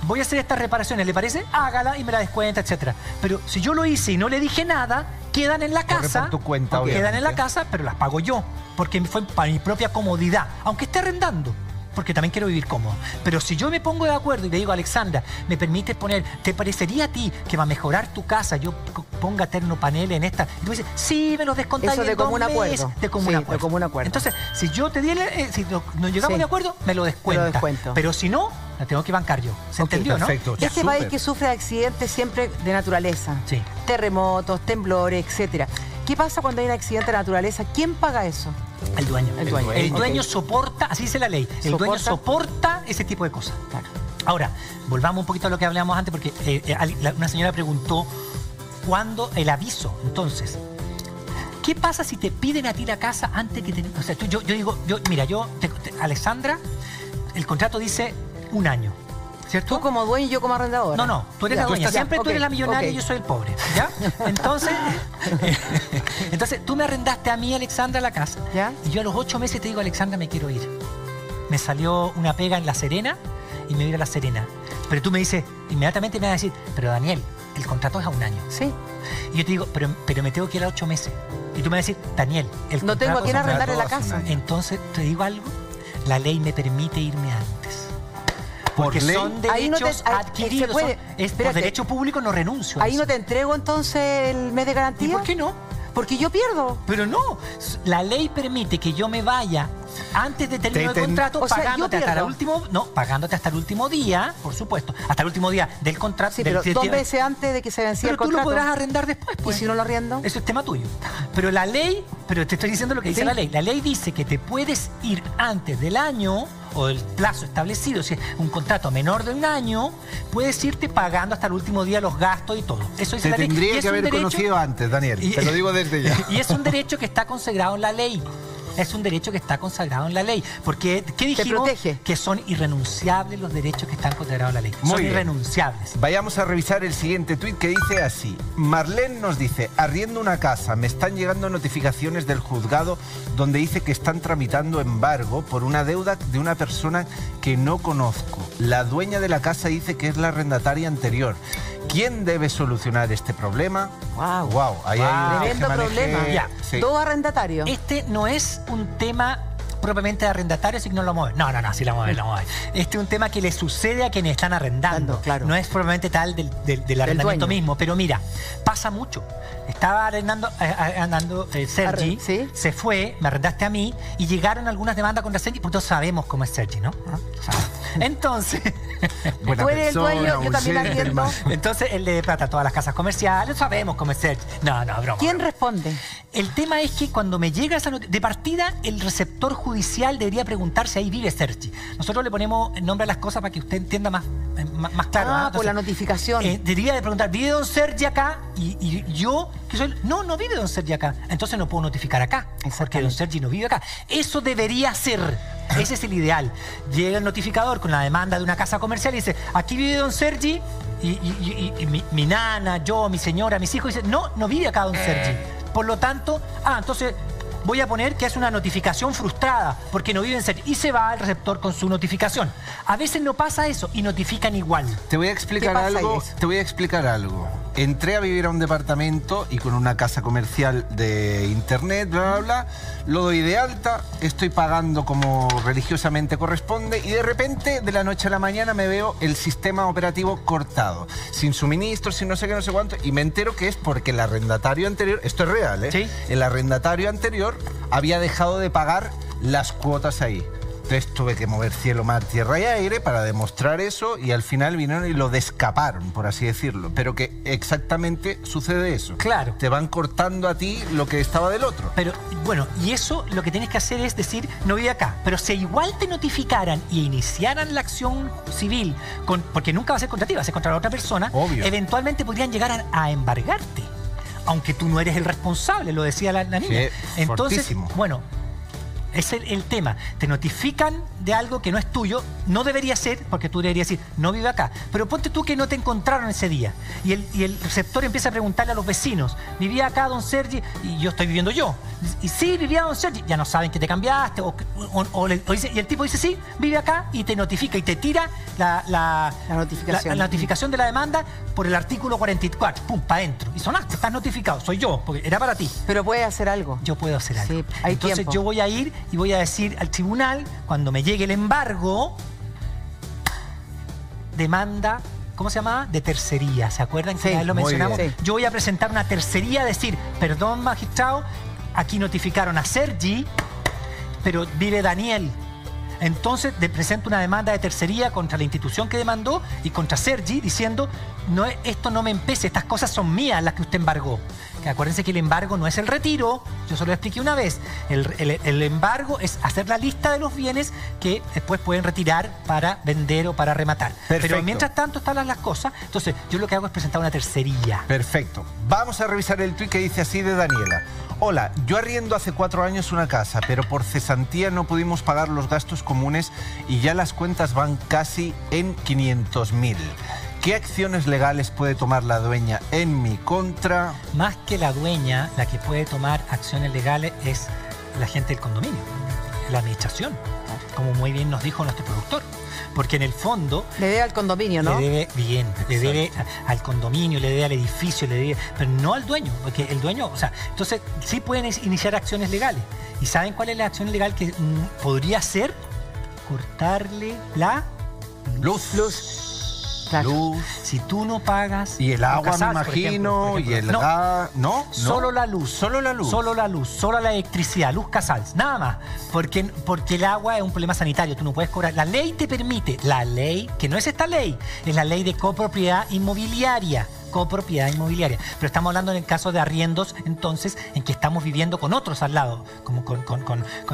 voy a hacer estas reparaciones, ¿le parece? Hágala y me la descuenta, etcétera. Pero si yo lo hice y no le dije nada, quedan en la Corre casa. por tu cuenta, Quedan en la obviamente. casa, pero las pago yo. Porque fue para mi propia comodidad. Aunque esté arrendando. Porque también quiero vivir cómodo. Pero si yo me pongo de acuerdo y le digo, Alexandra, ¿me permites poner, te parecería a ti que va a mejorar tu casa, yo ponga termopanel en esta? Y tú me dices, sí, me los descontáis Eso de en 2 común meses. acuerdo. De común Sí, de acuerdo. común acuerdo. Entonces, si yo te di si nos llegamos Sí. de acuerdo, me lo descuenta. descuento. Pero si no, la tengo que bancar yo. ¿Se Ok, entendió, perfecto. no? Ya, Este país súper. que sufre accidentes siempre de naturaleza. Sí. Terremotos, temblores, etcétera. ¿Qué pasa cuando hay un accidente de naturaleza? ¿Quién paga eso? El dueño. El dueño. El dueño Ok. soporta, así dice la ley, el dueño ¿Soporta? soporta ese tipo de cosas. Claro. Ahora, volvamos un poquito a lo que hablábamos antes, porque una señora preguntó cuándo el aviso. Entonces, ¿qué pasa si te piden a ti la casa antes que te... O sea, yo digo, mira, Alexandra, el contrato dice 1 año, ¿cierto? Tú como dueño y yo como arrendador. No, tú eres Ya. la dueña. Ya, Siempre tú ok, eres la millonaria ok. y yo soy el pobre. ¿Ya? Entonces, tú me arrendaste a mí, Alexandra, la casa. ¿Ya? Y yo a los 8 meses te digo, Alexandra, me quiero ir. Me salió una pega en La Serena y me voy a ir a La Serena. Pero tú me dices, inmediatamente me vas a decir, pero Daniel, el contrato es a 1 año. Sí. Y yo te digo, pero me tengo que ir a 8 meses. Y tú me vas a decir, Daniel, el No tengo contrato a quién es un arrendar en la contrato hace casa. un año. Entonces, te digo algo, la ley me permite irme antes. ¿Por Porque ley? son Ahí no te- derechos ahí- adquiridos. se puede- por espérate. derecho público no renuncio a Ahí eso. no te entrego entonces el mes de ¿Y garantía. por qué no? Porque yo pierdo. Pero no, la ley permite que yo me vaya antes de terminar el contrato, O sea, pagándote yo hasta el pierdo. último, pagándote hasta el último día, por supuesto, hasta el último día del contrato. Sí, del- pero del- 2 meses antes de que se vencía Pero el tú lo contrato. podrás arrendar después, ¿Y pues. si no lo arriendo? Eso es tema tuyo. Pero la ley, pero te estoy diciendo lo que dice Sí. la ley. La ley dice que te puedes ir antes del año o del plazo establecido. Si es un contrato menor de 1 año, puedes irte pagando hasta el último día los gastos y todo. Eso dice Te la ley. Y tendría es que un haber derecho- conocido antes, Daniel. Y- Te lo digo desde ya. Y es un derecho que está consagrado en la ley. Es un derecho que está consagrado en la ley. Porque, ¿qué dijimos? protege. Que son irrenunciables los derechos que están consagrados en la ley. Muy son bien. irrenunciables. Vayamos a revisar el siguiente tuit que dice así. Marlene nos dice, arriendo una casa, me están llegando notificaciones del juzgado donde dice que están tramitando embargo por una deuda de una persona que no conozco. La dueña de la casa dice que es la arrendataria anterior. ¿Quién debe solucionar este problema? Wow. Ahí hay un Tremendo tejemaneje. problema. Ya. Sí. 2 arrendatarios. Este no es un tema propiamente de arrendatarios y que no lo mueven. No, sí lo mueven. Este es un tema que le sucede a quienes están arrendando. Claro. No es propiamente tal del arrendamiento mismo. Pero mira, pasa mucho. Estaba arrendando Sergi, ¿Sí? se fue, me arrendaste a mí y llegaron algunas demandas contra Sergi, porque todos sabemos cómo es Sergi, ¿no? Entonces, Buena Tú eres el persona, dueño, yo un también gentleman. arriendo. entonces él le plata a todas las casas comerciales, sabemos cómo es Sergi. No, broma. ¿Quién responde? El tema es que cuando me llega esa noticia, de partida, el receptor judicial debería preguntar si ahí vive Sergi. Nosotros le ponemos nombre a las cosas para que usted entienda más claro. ¿No? Por la notificación. Debería de preguntar, ¿vive don Sergi acá? Y yo, que soy, no vive don Sergi acá. Entonces no puedo notificar acá, porque don Sergi no vive acá. Eso debería ser. Ese es el ideal. Llega el notificador con la demanda de una casa comercial y dice, aquí vive don Sergi, y mi nana, yo, mi señora, mis hijos, dicen, no vive acá don Sergi. Por lo tanto, entonces voy a poner que es una notificación frustrada porque no vive en Sergi. Y se va al receptor con su notificación. A veces no pasa eso y notifican igual. Te voy a explicar ¿Qué pasa, algo. Inés? Te voy a explicar algo. Entré a vivir a un departamento y con una casa comercial de internet, bla, bla, bla. Lo doy de alta, estoy pagando como religiosamente corresponde y de repente, de la noche a la mañana, me veo el sistema operativo cortado. Sin suministros, sin no sé qué, no sé cuánto. Y me entero que es porque el arrendatario anterior, esto es real, ¿eh? Sí. El arrendatario anterior había dejado de pagar las cuotas ahí. Entonces tuve que mover cielo, mar, tierra y aire para demostrar eso y al final vinieron y lo descaparon, por así decirlo. Pero que exactamente sucede eso. Claro. Te van cortando a ti lo que estaba del otro. Pero bueno, y eso lo que tienes que hacer es decir, no vive acá. Pero si igual te notificaran y iniciaran la acción civil, porque nunca va a ser contra ti, va a ser contra la otra persona, Obvio. eventualmente podrían llegar a embargarte. Aunque tú no eres el responsable, lo decía la niña. Sí, Entonces, fortísimo. bueno, es el tema. Te notifican de algo que no es tuyo, no debería ser, porque tú deberías decir, no vive acá. Pero ponte tú que no te encontraron ese día. Y el receptor empieza a preguntarle a los vecinos, ¿vivía acá don Sergi? Y yo estoy viviendo yo. Y sí, vivía don Sergi. Ya no saben que te cambiaste. Y el tipo dice, sí, vive acá, y te notifica y te tira la notificación. la notificación de la demanda por el artículo 44. Pum, para adentro. Y sonaste, estás notificado. Soy yo, porque era para ti. Pero puede hacer algo. Yo puedo hacer algo. Sí, hay Entonces tiempo. yo voy a ir y voy a decir al tribunal, cuando me llegue el embargo, demanda, ¿cómo se llama? De tercería. ¿Se acuerdan que Sí, ya lo muy mencionamos? bien. Yo voy a presentar una tercería, decir, perdón, magistrado, aquí notificaron a Sergi, pero vive Daniel. Entonces presento una demanda de tercería contra la institución que demandó y contra Sergi, diciendo, esto no me empece, estas cosas son mías las que usted embargó. Que acuérdense que el embargo no es el retiro, yo se lo expliqué una vez. El embargo es hacer la lista de los bienes que después pueden retirar para vender o para rematar. Perfecto. Pero mientras tanto están las cosas, entonces yo lo que hago es presentar una tercería. Perfecto. Vamos a revisar el tuit que dice así de Daniela. Hola, yo arriendo hace 4 años una casa, pero por cesantía no pudimos pagar los gastos comunes y ya las cuentas van casi en 500.000. ¿Qué acciones legales puede tomar la dueña en mi contra? Más que la dueña, la que puede tomar acciones legales es la gente del condominio, la administración, como muy bien nos dijo nuestro productor. Porque en el fondo Le debe al condominio, ¿no? le debe al condominio, le debe al edificio, pero no al dueño, porque el dueño, entonces sí pueden iniciar acciones legales. ¿Y saben cuál es la acción legal que podría ser? Cortarle la Luz. Claro. Luz. Si tú no pagas... Y el agua, me Casals, por imagino, ejemplo. y el No. gas... ¿No? Solo la luz. Solo la luz. Solo la luz, solo la electricidad, luz Casals, nada más. Porque el agua es un problema sanitario, tú no puedes cobrar. La ley te permite, la ley, que no es esta ley, es la ley de copropiedad inmobiliaria. Pero estamos hablando en el caso de arriendos, entonces, en que estamos viviendo con otros al lado, como con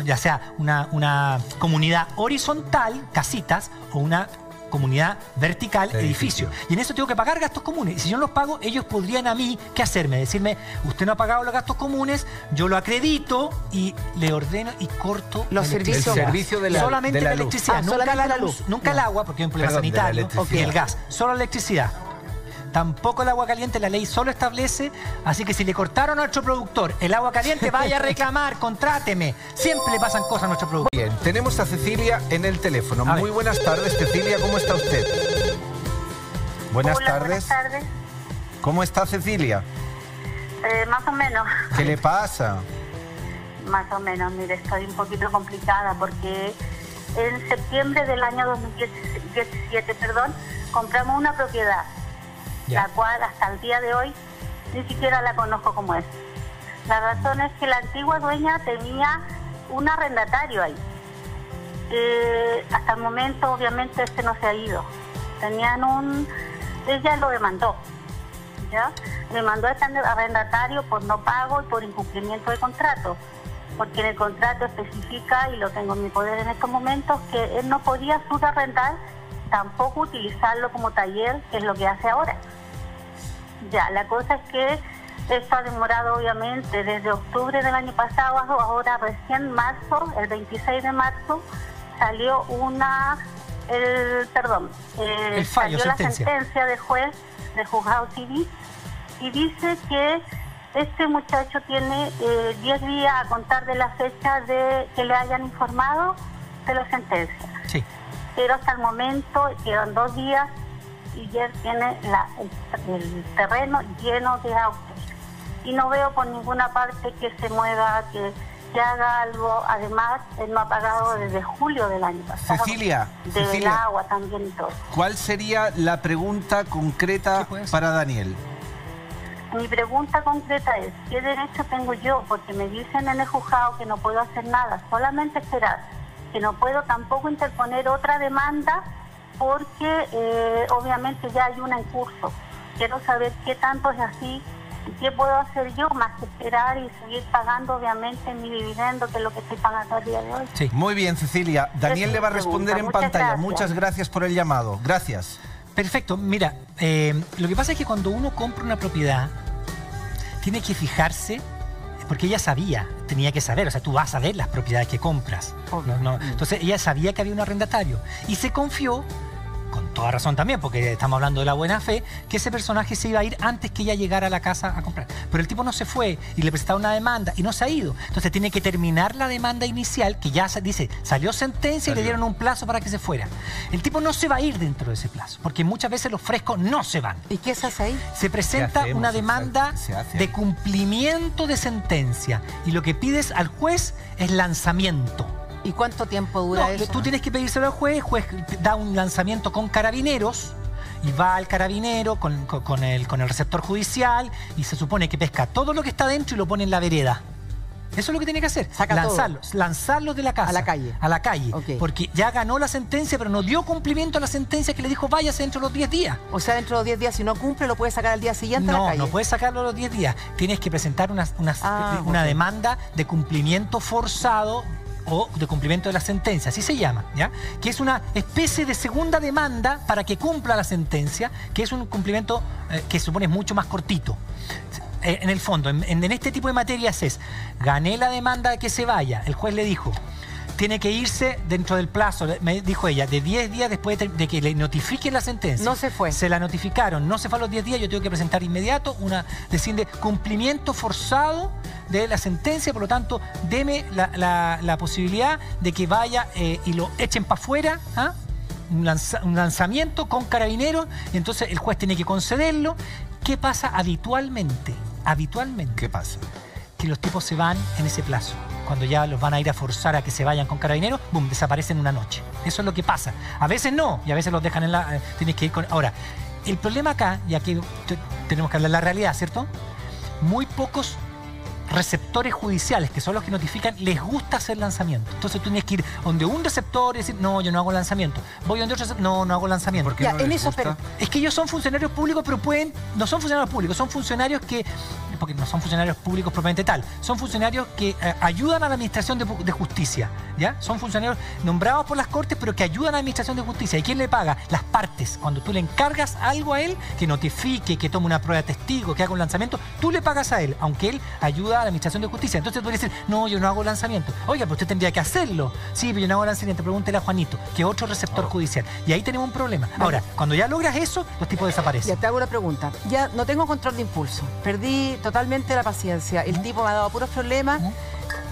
ya sea una comunidad horizontal, casitas, o una comunidad vertical, edificio. Y en eso tengo que pagar gastos comunes. Y si yo no los pago, ellos podrían a mí, ¿qué hacerme? Decirme, usted no ha pagado los gastos comunes, yo lo acredito y le ordeno y corto Los la electricidad. servicios. El servicio de la- solamente de la la luz. electricidad, nunca solamente la luz, nunca el agua, porque hay un problema Perdón, de la sanitario, electricidad. y el gas, solo la electricidad. Tampoco el agua caliente, la ley solo establece, así que si le cortaron a nuestro productor el agua caliente, vaya a reclamar, contráteme. Siempre le pasan cosas a nuestro productor. Bien, tenemos a Cecilia en el teléfono. A ver. Muy buenas tardes, Cecilia, ¿cómo está usted? Buenas Hola, tardes. buenas tardes. ¿Cómo está Cecilia? Más o menos. ¿Qué le pasa? más o menos. Mire, estoy un poquito complicada porque en septiembre del año 2017, compramos una propiedad, la cual hasta el día de hoy ni siquiera la conozco como es. La razón es que la antigua dueña tenía un arrendatario ahí. Hasta el momento, obviamente, no se ha ido. Ella lo demandó, ¿ya? Demandó a este arrendatario por no pago y por incumplimiento de contrato, porque en el contrato especifica, y lo tengo en mi poder en estos momentos, que él no podía subarrendar, tampoco utilizarlo como taller, que es lo que hace ahora. Ya, la cosa es que esto ha demorado, obviamente, desde octubre del año pasado, ahora recién marzo, el 26 de marzo, salió salió la sentencia del juez del juzgado civil, y dice que este muchacho tiene 10 días a contar de la fecha de que le hayan informado de la sentencia. Sí. Pero hasta el momento quedan 2 días y ya tiene el terreno lleno de autos. Y no veo por ninguna parte que se mueva, que haga algo. Además, él no ha pagado desde julio del año pasado. Cecilia, del agua también y todo. ¿Cuál sería la pregunta concreta para Daniel? Mi pregunta concreta es, ¿qué derecho tengo yo? Porque me dicen en el juzgado que no puedo hacer nada, solamente esperar, que no puedo tampoco interponer otra demanda porque obviamente ya hay una en curso. Quiero saber qué tanto es así y qué puedo hacer yo más que esperar y seguir pagando obviamente mi dividendo, que es lo que estoy pagando al día de hoy. Sí. Muy bien, Cecilia. Daniel le va a responder en pantalla. Gracias. Muchas gracias por el llamado. Gracias. Perfecto. Mira, lo que pasa es que cuando uno compra una propiedad, tiene que fijarse, porque ella sabía, tenía que saber, o sea, tú vas a ver las propiedades que compras. Entonces ella sabía que había un arrendatario y se confió, con toda razón también, porque estamos hablando de la buena fe, que ese personaje se iba a ir antes que ella llegara a la casa a comprar. Pero el tipo no se fue y le presentaron una demanda y no se ha ido. Entonces tiene que terminar la demanda inicial, que ya dice, salió sentencia y le dieron un plazo para que se fuera. El tipo no se va a ir dentro de ese plazo, porque muchas veces los frescos no se van. ¿Y qué se hace ahí? Se presenta una demanda de cumplimiento de sentencia y lo que pides al juez es lanzamiento. ¿Y cuánto tiempo dura eso? Tú tienes que pedírselo al juez, el juez da un lanzamiento con carabineros y va al carabinero con el receptor judicial y se supone que pesca todo lo que está dentro y lo pone en la vereda. Eso es lo que tiene que hacer. Lanzarlos de la casa. A la calle. Okay. Porque ya ganó la sentencia, pero no dio cumplimiento a la sentencia que le dijo váyase dentro de los 10 días. O sea, dentro de los 10 días, si no cumple, lo puede sacar al día siguiente a la calle. No puedes sacarlo a los 10 días. Tienes que presentar una demanda de cumplimiento forzado o de cumplimiento de la sentencia, así se llama, ¿ya? Que es una especie de segunda demanda para que cumpla la sentencia, que es un cumplimiento que se supone es mucho más cortito. En el fondo, en este tipo de materias es, gané la demanda de que se vaya, el juez le dijo, tiene que irse dentro del plazo, me dijo ella, de 10 días después de que le notifiquen la sentencia. No se fue. Se la notificaron, no se fue a los 10 días, yo tengo que presentar inmediato de cumplimiento forzado de la sentencia, por lo tanto, deme la posibilidad de que vaya y lo echen para afuera, un lanzamiento con carabineros, y entonces el juez tiene que concederlo. ¿Qué pasa habitualmente? ¿Qué pasa? Que los tipos se van en ese plazo. Cuando ya los van a ir a forzar a que se vayan con carabineros, ¡bum!, desaparecen una noche. Eso es lo que pasa. A veces no, y a veces los dejan en la... tienes que ir con... Ahora, el problema acá, y aquí tenemos que hablar de la realidad, ¿cierto? Muy pocos receptores judiciales, que son los que notifican, les gusta hacer lanzamiento. Entonces tú tienes que ir donde un receptor y decir, no, yo no hago lanzamiento. Voy donde otro receptor, no hago lanzamiento. ¿Por qué no les gusta? Es que ellos son funcionarios públicos, pero no son funcionarios públicos, son funcionarios que, porque no son funcionarios públicos propiamente tal, son funcionarios que ayudan a la administración de justicia, ¿ya? Son funcionarios nombrados por las cortes, pero que ayudan a la administración de justicia. ¿Y quién le paga? Las partes. Cuando tú le encargas algo a él, que notifique, que tome una prueba de testigo, que haga un lanzamiento, tú le pagas a él, aunque él ayuda a la administración de justicia. Entonces tú le dices, no, yo no hago lanzamiento. Oiga, pero usted tendría que hacerlo. Sí, pero yo no hago lanzamiento. Pregúntele a Juanito, que es otro receptor judicial. Y ahí tenemos un problema. Ahora, cuando ya logras eso, los tipos desaparecen. Ya te hago una pregunta. Ya no tengo control de impulso. Perdí totalmente la paciencia. El tipo me ha dado puros problemas.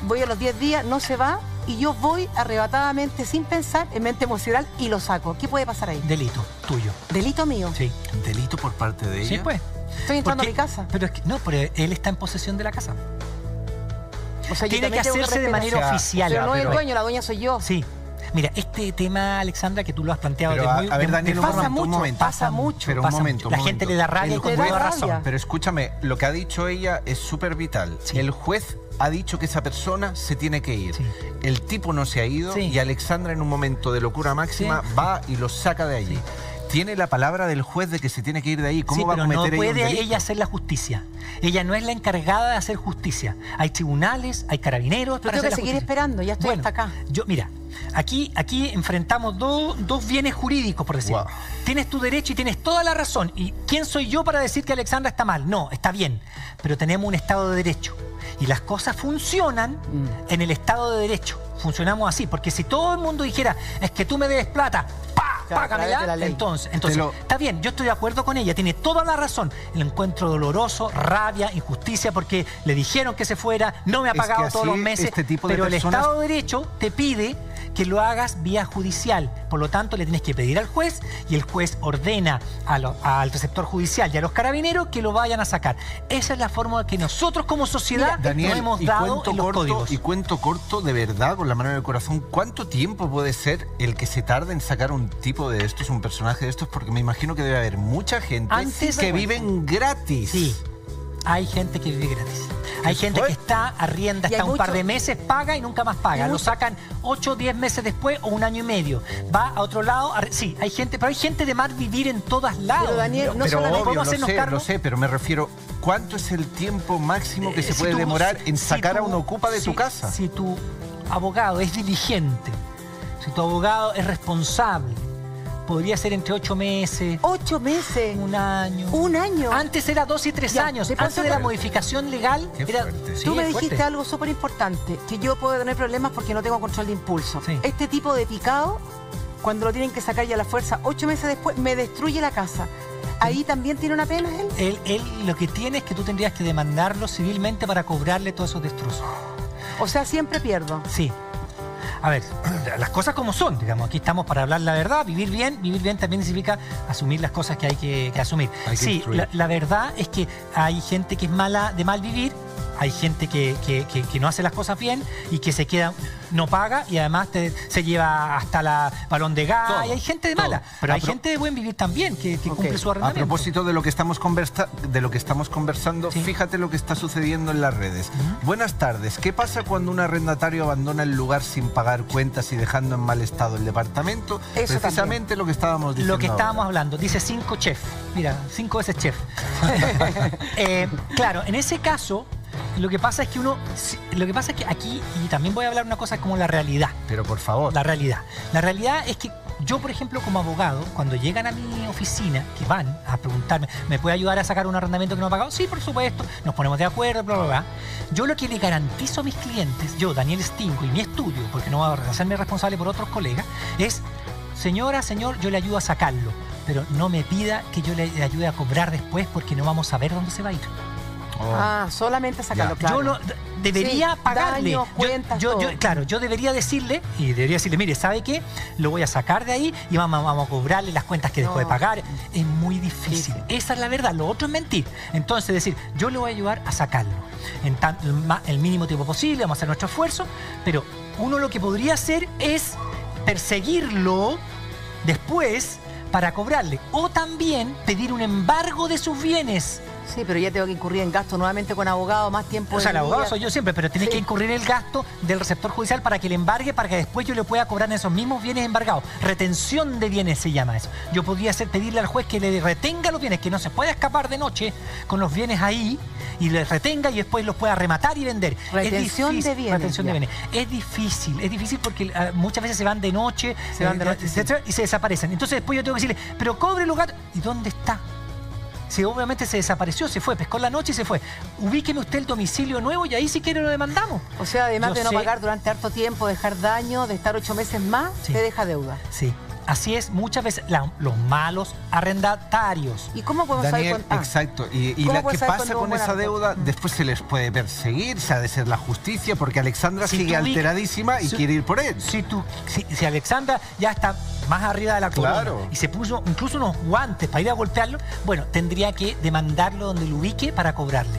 Voy a los 10 días, no se va. Y yo voy arrebatadamente, sin pensar, en mente emocional, y lo saco. ¿Qué puede pasar ahí? Delito tuyo. ¿Delito mío? Sí. ¿Delito por parte de ella? Sí, pues. Estoy entrando a mi casa. Pero es que no, pero él está en posesión de la casa. O sea, yo tiene que también tengo que hacerse de manera respetar. oficial. Pero no es el pero- dueño, la dueña soy yo. Sí. Mira, este tema, Alexandra, que tú lo has planteado... Pero, de muy- a ver, de- Daniel, de un forma- momento, un momento. Pasa mucho. Pero un pasa momento, mucho. un La gente momento. le da rabia y El con juez- toda da razón. rabia. Pero escúchame, lo que ha dicho ella es súper vital. Sí. El juez ha dicho que esa persona se tiene que ir. Sí. El tipo no se ha ido Sí. y Alexandra en un momento de locura máxima Sí. va y lo saca de allí. Tiene la palabra del juez de que se tiene que ir de ahí. ¿Cómo Sí, va a pero no cometer ella un puede delito? ella hacer la justicia. Ella no es la encargada de hacer justicia. Hay tribunales, hay carabineros Pero para tengo hacer que la seguir justicia. esperando, ya estoy Bueno, hasta acá. Mira, aquí enfrentamos dos bienes jurídicos, por decirlo. Wow. Tienes tu derecho y tienes toda la razón. ¿Y quién soy yo para decir que Alexandra está mal? No, está bien. Pero tenemos un Estado de Derecho. Y las cosas funcionan en el Estado de Derecho. Funcionamos así. Porque si todo el mundo dijera, es que tú me debes plata, ¡pa! Claro, a través de la Págamela. ley. Entonces Te lo- está bien, yo estoy de acuerdo con ella, tiene toda la razón. El encuentro doloroso, rabia, injusticia, porque le dijeron que se fuera, no me ha Es que pagado así todos los meses, este tipo de pero el personas- Estado de Derecho te pide que lo hagas vía judicial. Por lo tanto, le tienes que pedir al juez y el juez ordena al receptor judicial y a los carabineros que lo vayan a sacar. Esa es la forma que nosotros como sociedad Daniel, nos hemos y dado cuento en los corto, códigos. y cuento corto, de verdad, con la mano en el corazón, ¿cuánto tiempo puede ser el que se tarde en sacar un tipo de estos, un personaje de estos? Porque me imagino que debe haber mucha gente Antes que de- viven gratis. Sí, hay gente que vive gratis. Hay gente fue? que está, arrienda, Y está hay un par mucho- de meses, paga y nunca más paga. Y Lo mucho- sacan 8 o 10 meses después o un año y medio. Va a otro lado. Sí, hay gente, pero hay gente de mal vivir en todos lados. Pero, Daniel, no Pero solamente obvio, podemos lo hacernos sé, cargo. lo sé, pero me refiero, ¿cuánto es el tiempo máximo que se Si puede tú- demorar en si sacar a tú- un ocupa de tu si- casa? Si tu abogado es diligente, si tu abogado es responsable, podría ser entre 8 meses, 8 meses. un año. Un año. Antes era 2 y 3 Ya, años. ¿te Antes pasa de la que- modificación legal. Qué era, fuerte. sí, Tú me es dijiste fuerte. algo súper importante, que yo puedo tener problemas porque no tengo control de impulso. Sí. Este tipo de picado, cuando lo tienen que sacar ya a la fuerza, 8 meses después, me destruye la casa. ¿Ahí también tiene una pena él? Él lo que tiene es que tú tendrías que demandarlo civilmente para cobrarle todos esos destrozos. O sea, siempre pierdo. Sí. A ver, las cosas como son, digamos, aquí estamos para hablar la verdad, vivir bien también significa asumir las cosas que hay que asumir. Hay que Sí, instruir. la verdad es que hay gente que es mala de mal vivir, hay gente que no hace las cosas bien y que se queda, no paga y además se lleva hasta la balón de gas, Todo, y hay gente de todo. mala, pero hay gente de buen vivir también que cumple su A arrendamiento. propósito de lo que estamos conversando, Sí. fíjate lo que está sucediendo en las redes. Buenas tardes. ¿Qué pasa cuando un arrendatario abandona el lugar sin pagar cuentas y dejando en mal estado el departamento? Eso Precisamente lo que estábamos diciendo. Lo que estábamos ahora. hablando, dice 5 chef. Mira, 5 veces chef. Claro, en ese caso, lo que pasa es que aquí, y también voy a hablar una cosa como la realidad. Pero por favor. La realidad. La realidad es que yo, por ejemplo, como abogado, cuando llegan a mi oficina, que van a preguntarme, ¿me puede ayudar a sacar un arrendamiento que no ha pagado? Sí, por supuesto, nos ponemos de acuerdo, bla, bla, bla. Yo lo que le garantizo a mis clientes, yo, Daniel Stingo, y mi estudio, porque no voy a hacerme responsable por otros colegas, es, señora, señor, yo le ayudo a sacarlo, pero no me pida que yo le ayude a cobrar después porque no vamos a ver dónde se va a ir. Oh. Ah, solamente sacarlo, Ya. claro. Debería Sí, pagarle. daños, cuentas, todo. Claro, yo debería decirle, mire, ¿sabe qué? Lo voy a sacar de ahí y vamos a cobrarle las cuentas que dejó de No. pagar. Es muy difícil. Sí. Esa es la verdad. Lo otro es mentir. Entonces, decir, yo le voy a ayudar a sacarlo en el mínimo tiempo posible, vamos a hacer nuestro esfuerzo, pero uno lo que podría hacer es perseguirlo después para cobrarle. O también pedir un embargo de sus bienes. Sí, pero ya tengo que incurrir en gasto nuevamente con abogado, más tiempo. O sea, el de abogado día. soy yo siempre, pero tiene Sí. que incurrir el gasto del receptor judicial para que le embargue, para que después yo le pueda cobrar en esos mismos bienes embargados. Retención de bienes se llama eso. Yo podría pedirle al juez que le retenga los bienes, que no se pueda escapar de noche con los bienes ahí y le retenga y después los pueda rematar y vender. Retención de bienes, Retención de ya. bienes. Es difícil porque muchas veces se van de noche, Se van de noche, sí. y se desaparecen. Entonces después yo tengo que decirle, pero cobre los gatos. ¿Y dónde está? Si obviamente se desapareció, se fue, pescó en la noche y se fue. Ubíqueme usted el domicilio nuevo y ahí sí que lo demandamos. O sea, además Yo de no sé- pagar durante harto tiempo, dejar daño, de estar 8 meses más, Sí. te deja deuda. Sí, así es muchas veces los malos arrendatarios. ¿Y cómo podemos Daniel, saber cuánto? exacto. Y ¿Cómo la puedes que saber pasa cuándo con hubo esa un buen deuda, arrendamiento? después se les puede perseguir, se ha de ser la justicia, porque Alexandra Si sigue tú vi- alteradísima y si- quiere ir por él. Si Alexandra ya está más arriba de la corona Claro. y se puso incluso unos guantes para ir a golpearlo, bueno, tendría que demandarlo donde lo ubique para cobrarle.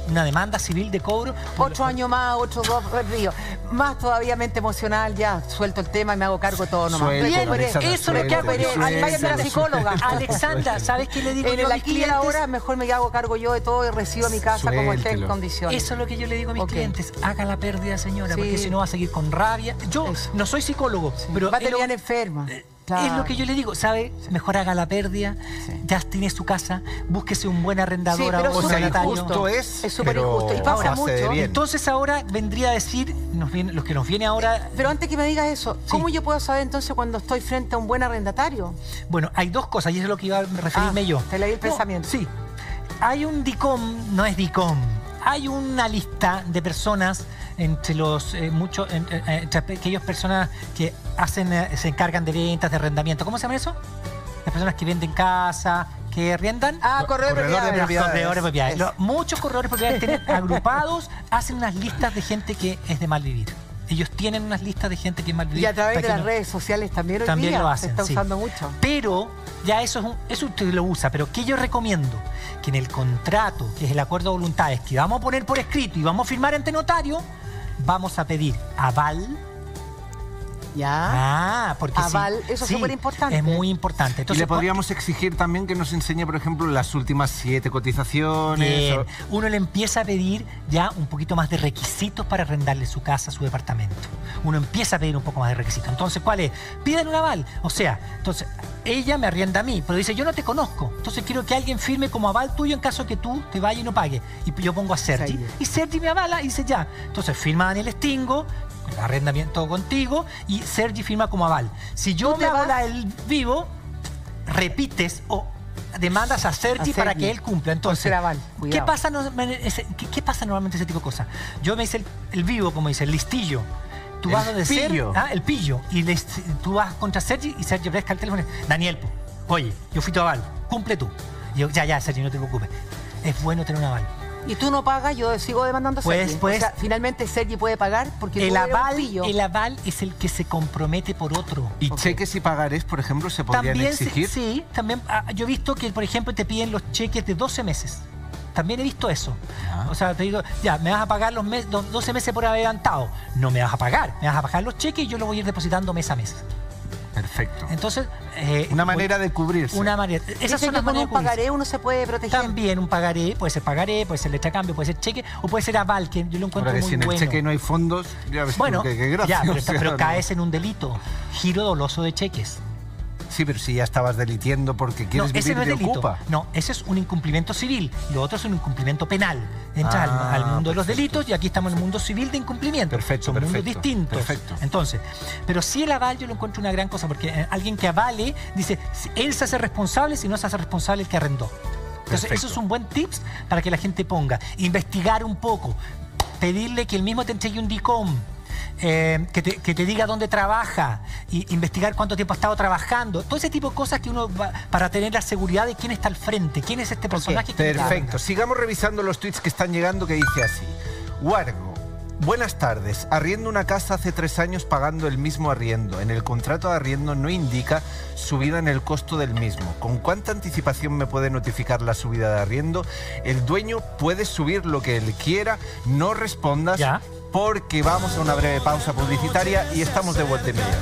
una demanda civil de cobro. 8 años más, 8 ríos. Más todavía mente emocional, ya suelto el tema y me hago cargo todo nomás. Suéltelo, Alexandra, eso es lo que hago. Váyanse a la psicóloga. Alexandra, ¿sabes qué le digo En yo el a mis aquí y el clientes? ahora mejor me hago cargo yo de todo y recibo a mi casa como esté en Suéltelo. condiciones. Eso es lo que yo le digo a mis Ok. clientes. Haga la pérdida, señora, Sí. porque si no va a seguir con rabia. Yo Eso. no soy psicólogo, pero Va a es lo- terminar enferma. es lo que yo le digo, ¿sabe? Mejor haga la pérdida, ya tiene su casa, búsquese un buen arrendador Sí, pero ahora, O sea, súper arrendatario. injusto es, Es súper pero injusto. Y pasa ahora hace de mucho. bien. Entonces ahora vendría a decir, los que nos viene ahora... Pero antes que me digas eso, Sí. ¿cómo yo puedo saber entonces cuando estoy frente a un buen arrendatario? Bueno, hay dos cosas, y eso es lo que iba a referirme yo. te leí el pensamiento. Sí. Hay un DICOM, no es DICOM, hay una lista de personas entre los entre aquellas personas que hacen, se encargan de ventas, de arrendamiento. ¿Cómo se llama eso? Las personas que venden casa, que arriendan. Corredor de Corredor de propiedades. propiedades. Corredores de propiedades. Eso. Muchos corredores de propiedades tienen agrupados, hacen unas listas de gente que es de mal vivir. Ellos tienen unas listas de gente que es mal vivir. Y a través para de que las no- redes sociales también hoy También día lo se hacen, está sí. usando mucho. Pero ya eso usted lo usa. Pero ¿qué yo recomiendo? Que en el contrato, que es el acuerdo de voluntades, que vamos a poner por escrito y vamos a firmar ante notario, vamos a pedir aval. Ya. Porque Aval, sí, eso es sí, superimportante. Es muy importante. Y Entonces, le podríamos exigir también que nos enseñe, por ejemplo, las últimas 7 cotizaciones. bien, o- uno le empieza a pedir ya un poquito más de requisitos para arrendarle su casa, su departamento. Uno empieza a pedir un poco más de requisitos. Entonces, ¿cuál es? Piden un aval. O sea, entonces, ella me arrienda a mí, pero dice, yo no te conozco. Entonces quiero que alguien firme como aval tuyo en caso que tú te vayas y no pagues. Y yo pongo a Sergi. Sergi. Y Sergi me avala y dice, ya. Entonces firma Daniel Stingo, el arrendamiento contigo, y Sergi firma como aval. Si yo Tú me te hago vas- la del vivo, repites o demandas a Sergi A para Sergi. que él cumpla. Entonces, Por ser aval, ¿qué cuidado. pasa, ¿qué pasa normalmente ese tipo de cosas? Yo me hice el vivo, como dice, el listillo. Tú El vas donde pillo. el pillo. Y tú vas contra Sergi y Sergi pesca el teléfono y dice, Daniel, oye, yo fui tu aval, cumple tú. Y yo, ya, Sergi, no te preocupes. Es bueno tener un aval. Y tú no pagas, yo sigo demandando a Pues- Sergi. pues- O sea, finalmente Sergi puede pagar porque El tú eres un aval, pillo. el aval es el que se compromete por otro. Y cheques y pagarés, por ejemplo, se podrían exigir. Sí, también. Yo he visto que, por ejemplo, te piden los cheques de 12 meses. También he visto eso. Ya. O sea, te digo, ya, me vas a pagar los 12 meses por adelantado. No me vas a pagar. Me vas a pagar los cheques y yo los voy a ir depositando mes a mes. Perfecto. Entonces... Una manera de cubrirse. Una manera. Esas Dice son que las con maneras un de cubrirse. pagaré uno se puede proteger. También un pagaré, puede ser letra cambio, puede ser cheque o puede ser aval, que yo lo encuentro Ahora que muy si en el bueno. cheque no hay fondos, ya ves tú, Bueno, qué gracia, ya, pero, o sea, pero no. caes en un delito. Giro doloso de cheques. Sí, pero si ya estabas delitiendo porque quieres no, ese vivir no es de delito. Ocupa. No, ese es un incumplimiento civil. Lo otro es un incumplimiento penal. Entras Ah, al mundo de los perfecto. delitos y aquí estamos en el mundo civil de incumplimiento. Perfecto, Son mundos perfecto, distintos. perfecto. Entonces, pero sí el aval yo lo encuentro una gran cosa porque alguien que avale dice, si él se hace responsable, si no se hace responsable el que arrendó. Entonces, Perfecto. eso es un buen tips para que la gente ponga. Investigar un poco. Pedirle que él mismo te entregue un DICOM. Que te diga dónde trabaja, y investigar cuánto tiempo ha estado trabajando, todo ese tipo de cosas que uno va para tener la seguridad de quién está al frente, quién es este personaje. que me Perfecto. arrenda. Sigamos revisando los tweets que están llegando que dice así. Wargo. Buenas tardes. Arriendo una casa hace 3 años pagando el mismo arriendo. En el contrato de arriendo no indica subida en el costo del mismo. ¿Con cuánta anticipación me puede notificar la subida de arriendo? El dueño puede subir lo que él quiera. No respondas Ya. porque vamos a una breve pausa publicitaria y estamos de vuelta inmediato.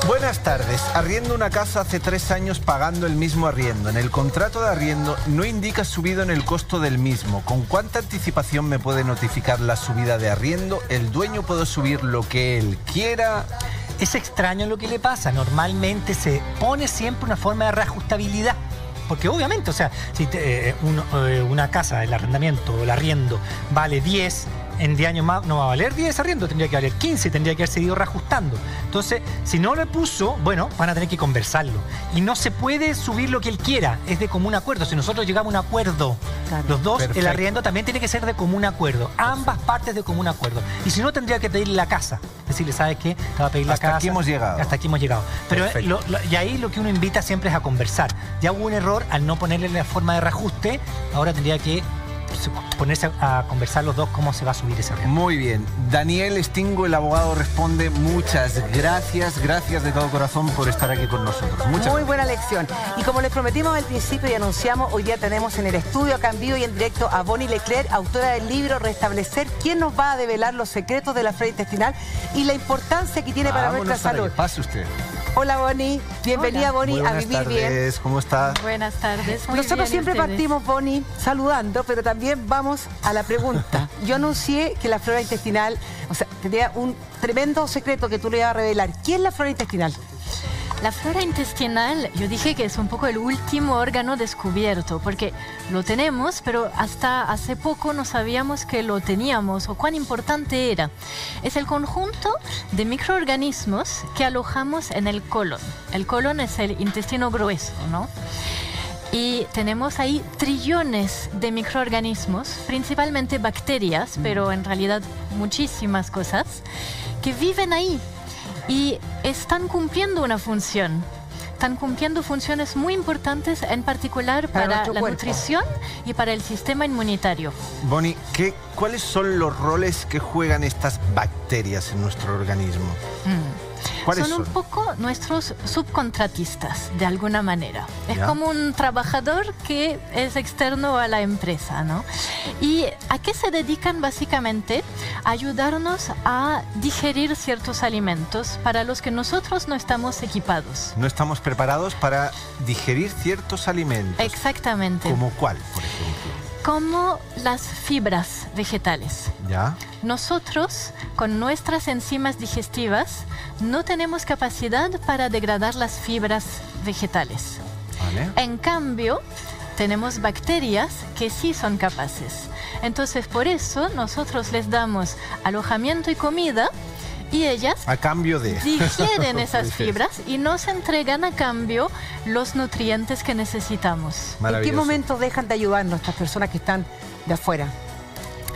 Buenas tardes. Arriendo una casa hace 3 años pagando el mismo arriendo. En el contrato de arriendo no indica subido en el costo del mismo. ¿Con cuánta anticipación me puede notificar la subida de arriendo? ¿El dueño puede subir lo que él quiera? Es extraño lo que le pasa. Normalmente se pone siempre una forma de reajustabilidad. Porque obviamente, o sea, si una casa, el arrendamiento o el arriendo vale 10, en 10 años más no va a valer 10 arriendo, tendría que valer 15, tendría que haber seguido reajustando. Entonces, si no lo puso, bueno, van a tener que conversarlo. Y no se puede subir lo que él quiera, es de común acuerdo. Si nosotros llegamos a un acuerdo, Claro. los dos, Perfecto. el arriendo también tiene que ser de común acuerdo. Ambas partes de común acuerdo. Y si no, tendría que pedirle la casa. Decirle, ¿sabes qué? Te va a pedir la Hasta casa. aquí hemos llegado. Hasta aquí hemos llegado. Pero Perfecto. y ahí lo que uno invita siempre es a conversar. Ya hubo un error al no ponerle la forma de reajuste, ahora tendría que ponerse a conversar los dos cómo se va a subir ese riesgo. Muy bien. Daniel Estingo, el abogado, responde: muchas gracias, gracias de todo corazón por estar aquí con nosotros. Muy buena lección. Y como les prometimos al principio y anunciamos, hoy día tenemos en el estudio, acá en vivo y en directo, a Bonnie Leclerc, autora del libro Restablecer, quien nos va a develar los secretos de la flora intestinal y la importancia que tiene para nuestra salud. Pase usted. Hola, Bonnie. Bienvenida, Hola. Bonnie, a Vivir Bien. ¿Cómo está? Buenas tardes. Muy Nosotros bien, siempre ¿ustedes? partimos, Bonnie, saludando, pero también vamos a la pregunta. Yo anuncié que la flora intestinal, o sea, tenía un tremendo secreto que tú le ibas a revelar. ¿Qué es la flora intestinal? La flora intestinal, yo dije que es un poco el último órgano descubierto, porque lo tenemos, pero hasta hace poco no sabíamos que lo teníamos o cuán importante era. Es el conjunto de microorganismos que alojamos en el colon. El colon es el intestino grueso, ¿no? Y tenemos ahí trillones de microorganismos, principalmente bacterias, pero en realidad muchísimas cosas, que viven ahí. Y están cumpliendo una función. Están cumpliendo funciones muy importantes, en particular para la nutrición y para el sistema inmunitario. Bonnie, ¿cuáles son los roles que juegan estas bacterias en nuestro organismo? Son un poco nuestros subcontratistas, de alguna manera. Es como un trabajador que es externo a la empresa, ¿no? ¿Y a qué se dedican básicamente? A ayudarnos a digerir ciertos alimentos para los que nosotros no estamos equipados. No estamos preparados para digerir ciertos alimentos. Exactamente. ¿Como cuál, por ejemplo? Como las fibras vegetales. ¿Ya? Nosotros, con nuestras enzimas digestivas, no tenemos capacidad para degradar las fibras vegetales. Vale. En cambio, tenemos bacterias que sí son capaces. Entonces, por eso, nosotros les damos alojamiento y comida y ellas a cambio de digieren esas fibras y nos entregan a cambio los nutrientes que necesitamos. ¿En qué momento dejan de ayudarnos estas personas que están de afuera?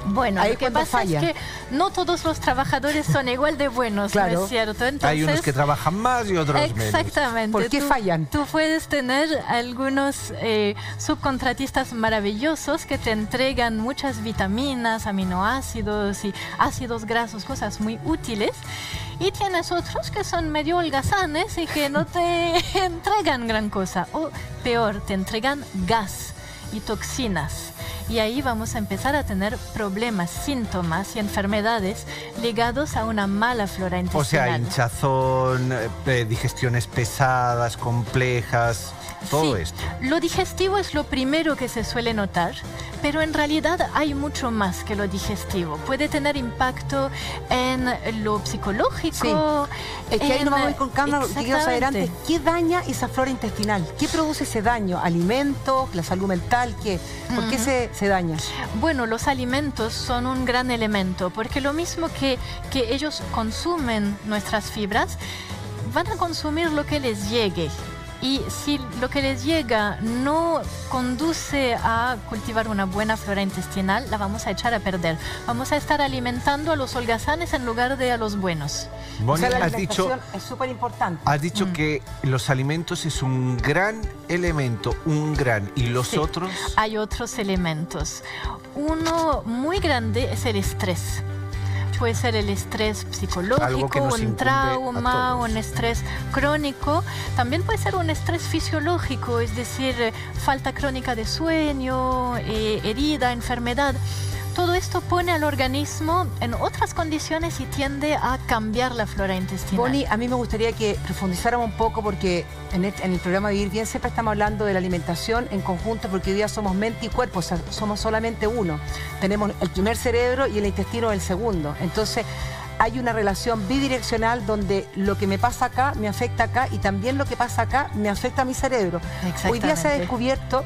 Bueno, ahí lo que pasa es que no todos los trabajadores son igual de buenos, ¿no es cierto? Entonces, hay unos que trabajan más y otros menos. Exactamente. ¿Por qué fallan? Tú puedes tener algunos subcontratistas maravillosos que te entregan muchas vitaminas, aminoácidos y ácidos grasos, cosas muy útiles. Y tienes otros que son medio holgazanes y que no te entregan gran cosa. O peor, te entregan gas y toxinas. Y ahí vamos a empezar a tener problemas, síntomas y enfermedades ligados a una mala flora intestinal. O sea, hinchazón, digestiones pesadas, complejas, todo esto. Lo digestivo es lo primero que se suele notar, pero en realidad hay mucho más que lo digestivo. Puede tener impacto en lo psicológico. Es que ahí nos vamos a ir con calma, porque quiero saber antes, ¿qué daña esa flora intestinal? ¿Qué produce ese daño? ¿Alimentos? ¿La salud mental? ¿Por qué se daña? Bueno, los alimentos son un gran elemento, porque lo mismo que ellos consumen nuestras fibras, van a consumir lo que les llegue. Y si lo que les llega no conduce a cultivar una buena flora intestinal, la vamos a echar a perder. Vamos a estar alimentando a los holgazanes en lugar de a los buenos. Bonnie, o sea, la alimentación es súper importante. Has dicho que los alimentos es un gran elemento, y los otros... Hay otros elementos. Uno muy grande es el estrés. Puede ser el estrés psicológico, un trauma, un estrés crónico. También puede ser un estrés fisiológico, es decir, falta crónica de sueño, herida, enfermedad. Todo esto pone al organismo en otras condiciones y tiende a cambiar la flora intestinal. Bonnie, a mí me gustaría que profundizáramos un poco porque en el programa Vivir Bien siempre estamos hablando de la alimentación en conjunto porque hoy día somos mente y cuerpo, o sea, somos solamente uno. Tenemos el primer cerebro y el intestino el segundo. Entonces, hay una relación bidireccional donde lo que me pasa acá me afecta acá y también lo que pasa acá me afecta a mi cerebro. Hoy día se ha descubierto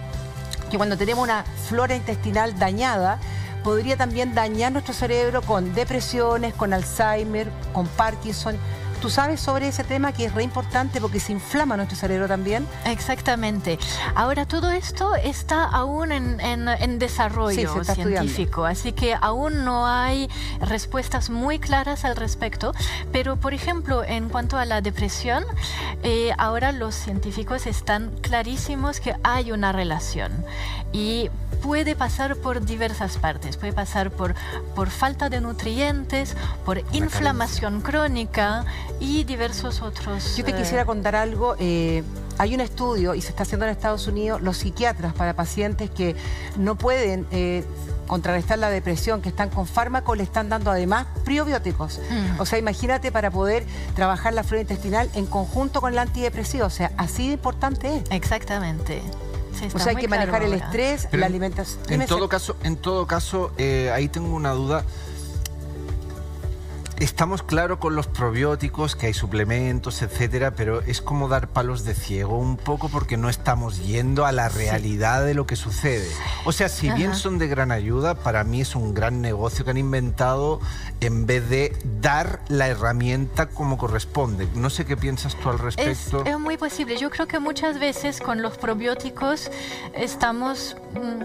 que cuando tenemos una flora intestinal dañada, podría también dañar nuestro cerebro con depresiones, con Alzheimer, con Parkinson. ¿Tú sabes sobre ese tema que es re importante porque se inflama nuestro cerebro también? Exactamente. Ahora, todo esto está aún en desarrollo científico, así que aún no hay respuestas muy claras al respecto. Pero, por ejemplo, en cuanto a la depresión, ahora los científicos están clarísimos que hay una relación. Y puede pasar por diversas partes. Puede pasar por falta de nutrientes, por inflamación crónica y diversos otros... Yo te quisiera contar algo. Hay un estudio, y se está haciendo en Estados Unidos, los psiquiatras para pacientes que no pueden contrarrestar la depresión, que están con fármacos, le están dando además probióticos. O sea, imagínate, para poder trabajar la flora intestinal en conjunto con el antidepresivo. O sea, así de importante es. Exactamente. Sí, o sea, hay que manejar el estrés, la alimentación. En todo caso, ahí tengo una duda. Estamos claros con los probióticos, que hay suplementos, etcétera, pero es como dar palos de ciego un poco, porque no estamos yendo a la realidad de lo que sucede. O sea, si bien son de gran ayuda, para mí es un gran negocio que han inventado en vez de dar la herramienta como corresponde. No sé qué piensas tú al respecto. Es muy posible. Yo creo que muchas veces con los probióticos estamos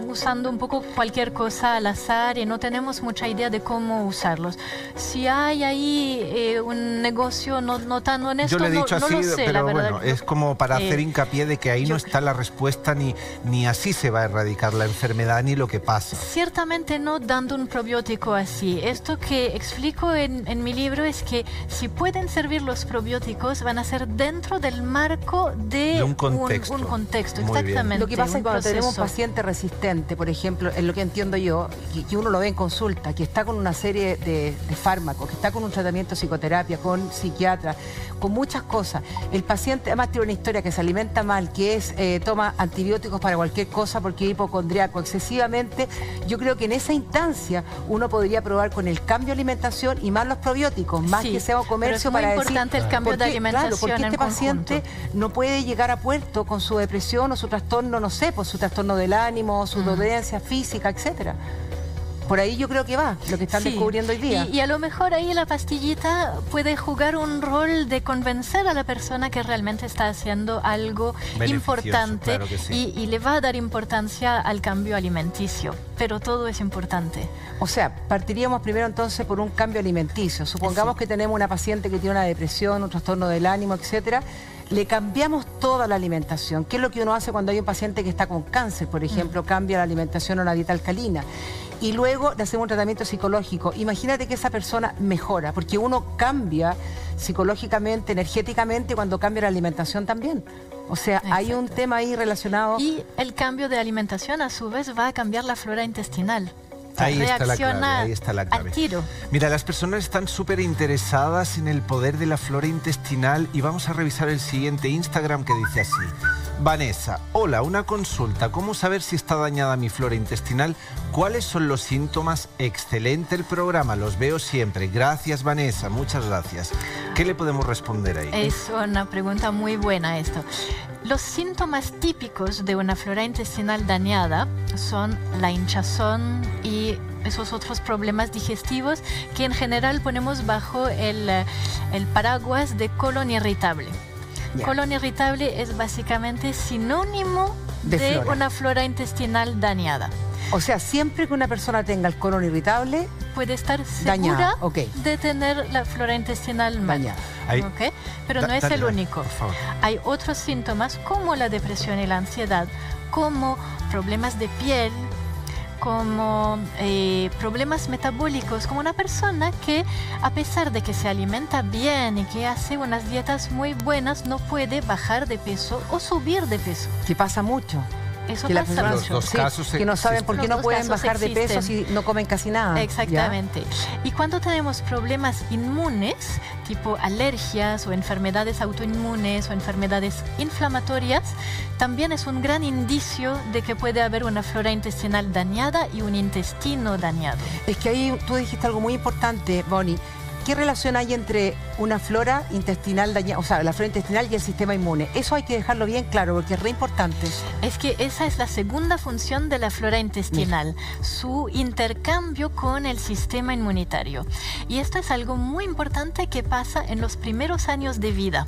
usando un poco cualquier cosa al azar y no tenemos mucha idea de cómo usarlos. Si hay ahí un negocio no tan honesto, yo le he dicho no así, lo sé, pero la verdad. bueno, es como para hacer hincapié de que ahí no está la respuesta, ni así se va a erradicar la enfermedad ni lo que pasa. Ciertamente no dando un probiótico así. Esto que explico en mi libro es que si pueden servir los probióticos, van a ser dentro del marco de un contexto. Exactamente. Lo que pasa es que cuando tenemos un paciente resistente, por ejemplo, en lo que entiendo yo, que uno lo ve en consulta, que está con una serie de fármacos, que está con un tratamiento de psicoterapia, con psiquiatra, con muchas cosas. El paciente además tiene una historia que se alimenta mal, que es toma antibióticos para cualquier cosa porque es hipocondriaco excesivamente. Yo creo que en esa instancia uno podría probar con el cambio de alimentación y más los probióticos, más que sea un comercio, para decir... Es muy importante el cambio de alimentación. Porque este paciente no puede llegar a puerto con su depresión o su trastorno, no sé, pues su trastorno del ánimo, su dolencia física, etcétera. Por ahí yo creo que va, lo que están descubriendo hoy día. Y a lo mejor ahí la pastillita puede jugar un rol de convencer a la persona que realmente está haciendo algo importante, claro que sí. y le va a dar importancia al cambio alimenticio. Pero todo es importante. O sea, partiríamos primero entonces por un cambio alimenticio. Supongamos que tenemos una paciente que tiene una depresión, un trastorno del ánimo, etcétera. Le cambiamos toda la alimentación. ¿Qué es lo que uno hace cuando hay un paciente que está con cáncer, por ejemplo? Cambia la alimentación a una dieta alcalina. Y luego le hacemos un tratamiento psicológico. Imagínate que esa persona mejora, porque uno cambia psicológicamente, energéticamente, cuando cambia la alimentación también. O sea, hay un tema ahí relacionado... Y el cambio de alimentación, a su vez, va a cambiar la flora intestinal. Ahí está la clave. Al tiro. Mira, las personas están súper interesadas en el poder de la flora intestinal y vamos a revisar el siguiente Instagram, que dice así. Vanessa, hola, una consulta. ¿Cómo saber si está dañada mi flora intestinal? ¿Cuáles son los síntomas? Excelente el programa, los veo siempre. Gracias, Vanessa, muchas gracias. ¿Qué le podemos responder ahí? Es una pregunta muy buena esto. Los síntomas típicos de una flora intestinal dañada son la hinchazón y esos otros problemas digestivos que en general ponemos bajo el paraguas de colon irritable. Colon irritable es básicamente sinónimo de una flora intestinal dañada. O sea, siempre que una persona tenga el colon irritable, puede estar segura de tener la flora intestinal dañada. Pero no es el único. Hay otros síntomas como la depresión y la ansiedad, como problemas de piel, como problemas metabólicos, como una persona que, a pesar de que se alimenta bien y que hace unas dietas muy buenas, no puede bajar de peso o subir de peso. Que pasa mucho. Eso pasa mucho. Los dos casos que no saben por qué no pueden bajar de peso si no comen casi nada. Exactamente. Y cuando tenemos problemas inmunes, tipo alergias o enfermedades autoinmunes o enfermedades inflamatorias, también es un gran indicio de que puede haber una flora intestinal dañada y un intestino dañado. Es que ahí tú dijiste algo muy importante, Bonnie. ¿Qué relación hay entre una flora intestinal dañada, o sea, la flora intestinal y el sistema inmune? Eso hay que dejarlo bien claro porque es re importante. Es que esa es la segunda función de la flora intestinal, su intercambio con el sistema inmunitario. Y esto es algo muy importante que pasa en los primeros años de vida,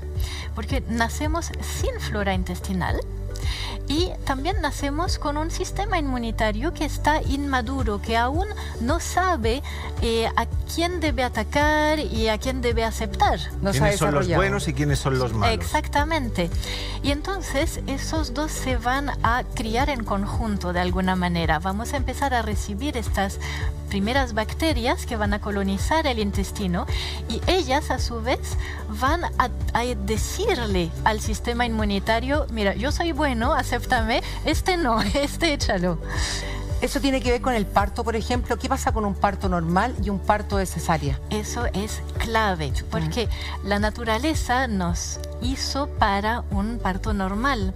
porque nacemos sin flora intestinal Y también nacemos con un sistema inmunitario que está inmaduro, que aún no sabe a quién debe atacar y a quién debe aceptar. No se ha ¿Quiénes son los desarrollado. buenos y quiénes son los malos? Exactamente. Y entonces esos dos se van a criar en conjunto de alguna manera. Vamos a empezar a recibir estas primeras bacterias que van a colonizar el intestino y ellas a su vez van a decirle al sistema inmunitario, mira, yo soy bueno, acéptame, este no, este échalo. Eso tiene que ver con el parto, por ejemplo. ¿Qué pasa con un parto normal y un parto de cesárea? Eso es clave, porque la naturaleza nos hizo para un parto normal.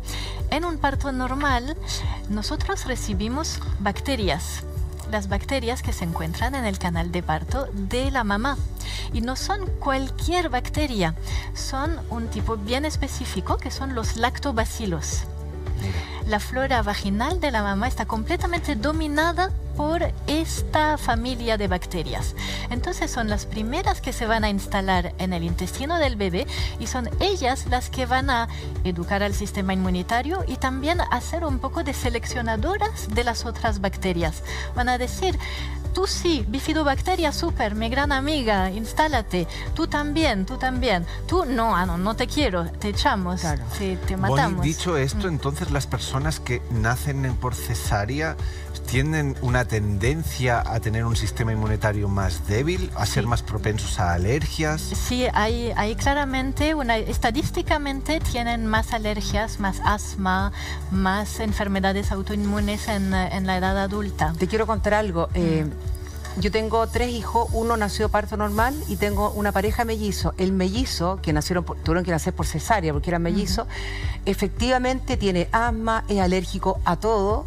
En un parto normal, nosotros recibimos bacterias. Las bacterias que se encuentran en el canal de parto de la mamá. Y no son cualquier bacteria, son un tipo bien específico que son los lactobacilos. La flora vaginal de la mamá está completamente dominada por esta familia de bacterias. Entonces son las primeras que se van a instalar en el intestino del bebé y son ellas las que van a educar al sistema inmunitario y también hacer un poco de seleccionadoras de las otras bacterias. Van a decir, tú sí, bifidobacteria, súper, mi gran amiga, instálate. Tú también, tú también. Tú no, no te quiero, te echamos, Claro. te matamos. Bonnie, dicho esto, entonces las personas que nacen por cesárea tienen una tendencia a tener un sistema inmunitario más débil, a ser más propensos a alergias. Sí, hay claramente, estadísticamente tienen más alergias, más asma, más enfermedades autoinmunes en la edad adulta. Te quiero contar algo. Yo tengo 3 hijos, uno nació parto normal y tengo una pareja mellizo. El mellizo, que tuvieron que nacer por cesárea porque eran mellizos, efectivamente tiene asma, es alérgico a todo.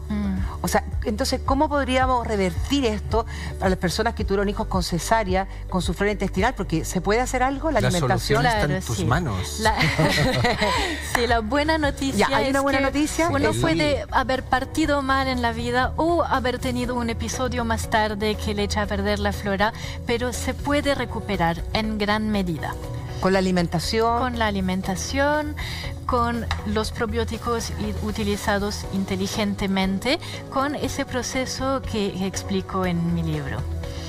O sea, entonces, ¿cómo podríamos revertir esto para las personas que tuvieron hijos con cesárea, con su flora intestinal? Porque ¿se puede hacer algo? La alimentación. solución está en tus manos. Sí, la buena noticia ¿hay una es buena que noticia? uno puede haber partido mal en la vida o haber tenido un episodio más tarde que le echa a perder la flora, pero se puede recuperar en gran medida. Con la alimentación. Con la alimentación, con los probióticos utilizados inteligentemente, con ese proceso que explico en mi libro.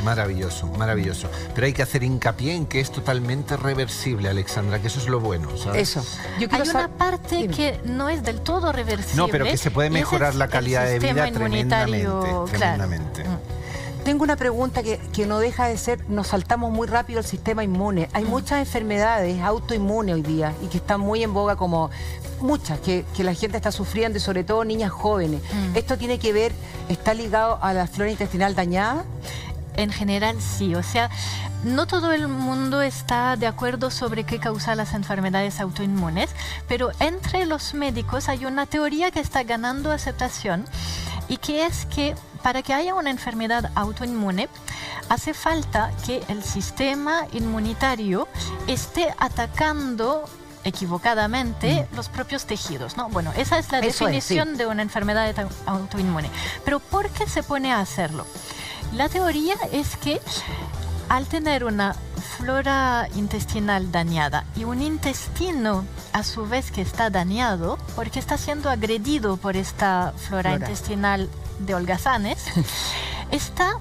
Maravilloso, maravilloso. Pero hay que hacer hincapié en que es totalmente reversible, Alexandra, que eso es lo bueno, ¿sabes? Eso. Yo quiero Hay una parte que no es del todo reversible. No, pero que se puede y ese mejorar es la el calidad de vida sistema inmunitario, tremendamente. claro. tremendamente. Tengo una pregunta que no deja de ser, nos saltamos muy rápido el sistema inmune. Hay muchas enfermedades autoinmunes hoy día y que están muy en boga, como muchas, que la gente está sufriendo y sobre todo niñas jóvenes. ¿Esto tiene que ver, está ligado a la flora intestinal dañada? En general sí, o sea, no todo el mundo está de acuerdo sobre qué causa las enfermedades autoinmunes, pero entre los médicos hay una teoría que está ganando aceptación y que es que para que haya una enfermedad autoinmune hace falta que el sistema inmunitario esté atacando equivocadamente los propios tejidos, ¿no? Bueno, esa es la definición de una enfermedad autoinmune. Pero ¿por qué se pone a hacerlo? La teoría es que al tener una flora intestinal dañada y un intestino a su vez que está dañado porque está siendo agredido por esta flora intestinal de holgazanes, está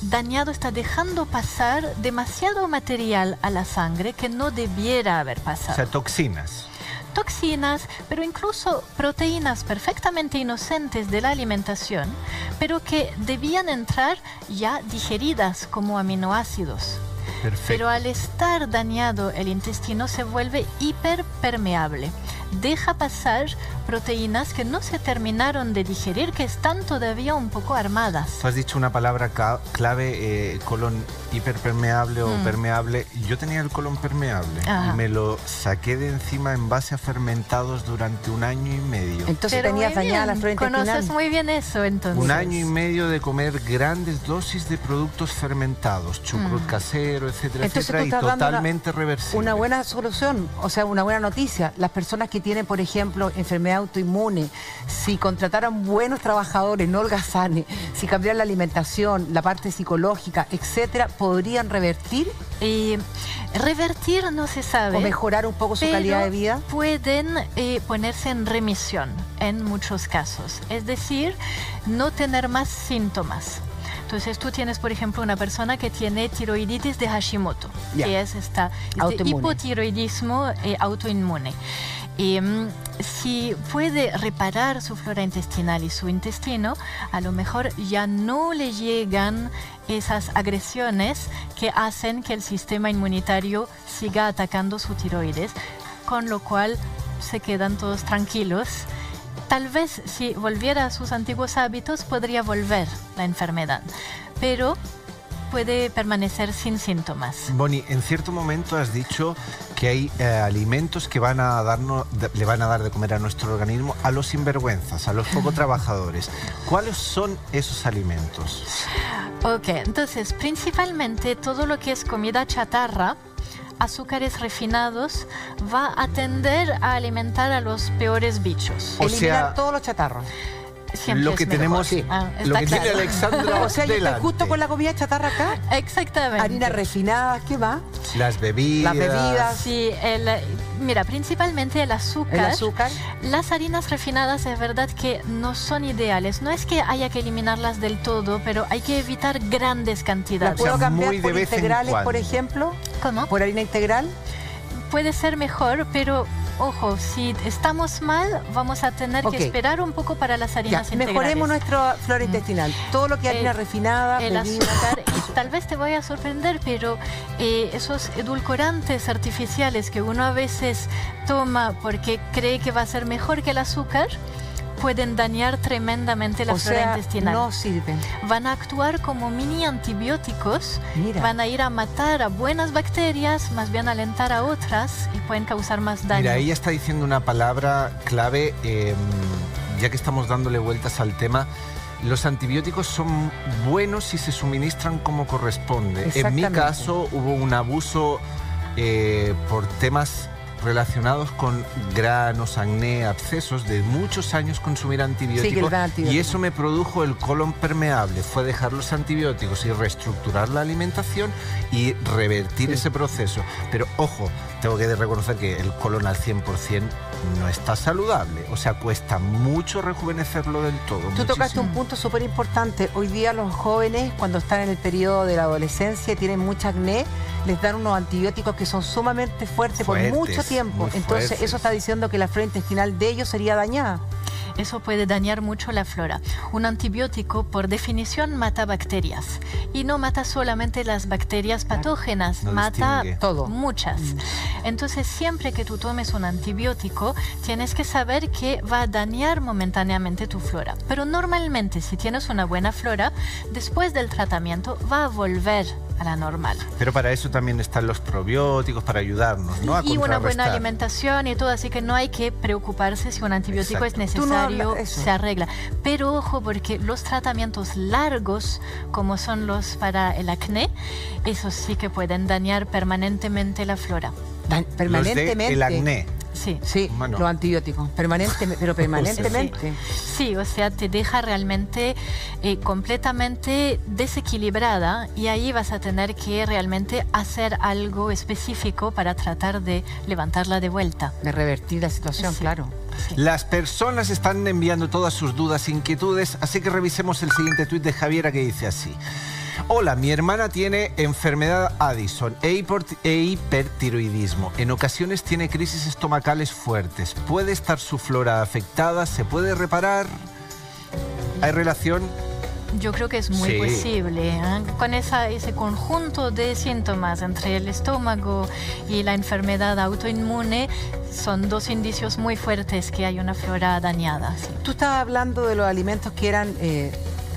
dañado, está dejando pasar demasiado material a la sangre que no debiera haber pasado. O sea, toxinas. Toxinas, pero incluso proteínas perfectamente inocentes de la alimentación, pero que debían entrar ya digeridas como aminoácidos. Perfecto. Pero al estar dañado el intestino se vuelve hiperpermeable. Deja pasar proteínas que no se terminaron de digerir, que están todavía un poco armadas. Tú has dicho una palabra clave, colon hiperpermeable o permeable. Yo tenía el colon permeable y me lo saqué de encima en base a fermentados durante 1 año y medio. Entonces Pero tenías muy dañada la bien, flora intestinal. conoces muy bien eso, entonces. 1 año y medio de comer grandes dosis de productos fermentados, chucrut casero, etcétera, Entonces etcétera, tú y estás dando totalmente reversible. una buena solución, o sea, una buena noticia. Las personas que tienen, por ejemplo, enfermedad autoinmune, si contrataran buenos trabajadores, no holgazanes, si cambiaran la alimentación, la parte psicológica, etcétera, podrían revertir Revertir no se sabe. o mejorar un poco su calidad de vida. Pueden ponerse en remisión en muchos casos. Es decir, no tener más síntomas. Entonces tú tienes, por ejemplo, una persona que tiene tiroiditis de Hashimoto, que es este hipotiroidismo autoinmune. Si puede reparar su flora intestinal y su intestino, a lo mejor ya no le llegan esas agresiones que hacen que el sistema inmunitario siga atacando su tiroides, con lo cual se quedan todos tranquilos. Tal vez si volviera a sus antiguos hábitos podría volver la enfermedad, pero puede permanecer sin síntomas. Bonnie, en cierto momento has dicho que hay alimentos que le van a dar de comer a nuestro organismo a los sinvergüenzas, a los poco trabajadores. ¿Cuáles son esos alimentos? Ok, entonces principalmente todo lo que es comida chatarra, azúcares refinados, va a tender a alimentar a los peores bichos. Eliminar todos los chatarros. Siempre lo que es tenemos, mejor. lo que Está tiene claro. Alexandra O sea, yo estoy delante. justo con la comida chatarra acá. Exactamente. Harinas refinadas, ¿qué más? Las bebidas. Las bebidas. Sí, mira, principalmente el azúcar. El azúcar. Las harinas refinadas es verdad que no son ideales. No es que haya que eliminarlas del todo, pero hay que evitar grandes ¿Las cantidades. puedo O sea, cambiar muy por de vez en integrales, por cuando. ejemplo? ¿Cómo? ¿Por harina integral? Puede ser mejor, pero ojo, si estamos mal, vamos a tener Ok. que esperar un poco para las Ya, harinas integrales. mejoremos nuestra flora intestinal. Todo lo que harina refinada, El bebidas. azúcar, y tal vez te voy a sorprender, pero esos edulcorantes artificiales que uno a veces toma porque cree que va a ser mejor que el azúcar, pueden dañar tremendamente la O flora sea, intestinal. no sirven. Van a actuar como mini antibióticos, Mira. van a ir a matar a buenas bacterias, más bien alentar a otras y pueden causar más daño. Mira, ella está diciendo una palabra clave, ya que estamos dándole vueltas al tema. Los antibióticos son buenos si se suministran como corresponde. En mi Exactamente. caso hubo un abuso por temas relacionados con granos, acné, abscesos, de muchos años consumir Sí, que antibióticos, les dan antibióticos. y eso me produjo el colon permeable. Fue dejar los antibióticos y reestructurar la alimentación y revertir ese proceso. Pero ojo, tengo que reconocer que el colon al 100% no está saludable. O sea, cuesta mucho rejuvenecerlo del todo. Tú tocaste un muchísimo. punto súper importante. Hoy día los jóvenes, cuando están en el periodo de la adolescencia y tienen mucha acné, les dan unos antibióticos que son sumamente fuertes por Fuertes, mucho tiempo. muy Entonces, fuertes. eso está diciendo que la flora intestinal de ellos sería dañada. Eso puede dañar mucho la flora. Un antibiótico, por definición, mata bacterias. Y no mata solamente las bacterias patógenas, No mata distingue. Todo. muchas. Entonces, siempre que tú tomes un antibiótico, tienes que saber que va a dañar momentáneamente tu flora. Pero normalmente, si tienes una buena flora, después del tratamiento va a volver a la normal. Pero para eso también están los probióticos, para ayudarnos, ¿no? A Y una buena contrarrestar. alimentación y todo, así que no hay que preocuparse si un antibiótico Exacto. es Tú no necesario, hablas- eso. se arregla. Pero ojo, porque los tratamientos largos, como son los para el acné, esos sí que pueden dañar permanentemente la flora. Permanentemente. Los de el acné. Sí. Sí, Bueno. los antibióticos. Permanentemente, pero permanentemente. Sí, o sea, te deja realmente completamente desequilibrada y ahí vas a tener que realmente hacer algo específico para tratar de levantarla de vuelta. De revertir la situación, Sí. claro. Las personas están enviando todas sus dudas e inquietudes, así que revisemos el siguiente tuit de Javiera, que dice así. Hola, mi hermana tiene enfermedad Addison e hipertiroidismo. En ocasiones tiene crisis estomacales fuertes. ¿Puede estar su flora afectada? ¿Se puede reparar? ¿Hay relación? Yo creo que es muy Sí. posible. Con ese conjunto de síntomas entre el estómago y la enfermedad autoinmune, son dos indicios muy fuertes que hay una flora dañada. Sí. Tú estabas hablando de los alimentos que eran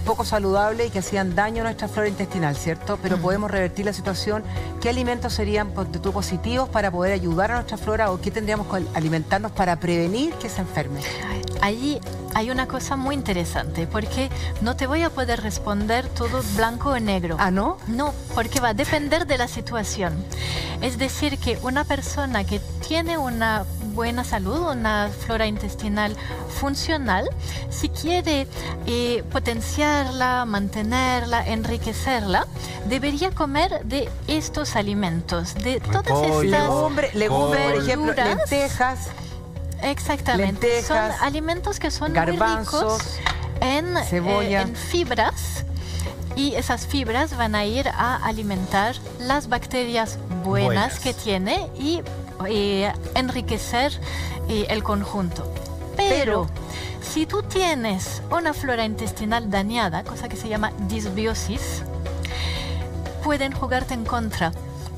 poco saludables y que hacían daño a nuestra flora intestinal, ¿cierto? Pero podemos revertir la situación. ¿Qué alimentos serían positivos para poder ayudar a nuestra flora o qué tendríamos que alimentarnos para prevenir que se enferme? Ahí hay una cosa muy interesante, porque no te voy a poder responder todo blanco o negro. ¿Ah, no? No, porque va a depender de la situación. Es decir, que una persona que tiene una buena salud, una flora intestinal funcional, si quiere potenciarla, mantenerla, enriquecerla, debería comer de estos alimentos, de todas estas legumbres, por ejemplo, verduras. lentejas. Exactamente. Lentejas, son alimentos que son garbanzos, muy ricos en cebolla. En fibras, y esas fibras van a ir a alimentar las bacterias buenas que tiene y enriquecer el conjunto. Pero si tú tienes una flora intestinal dañada, cosa que se llama disbiosis, pueden jugarte en contra.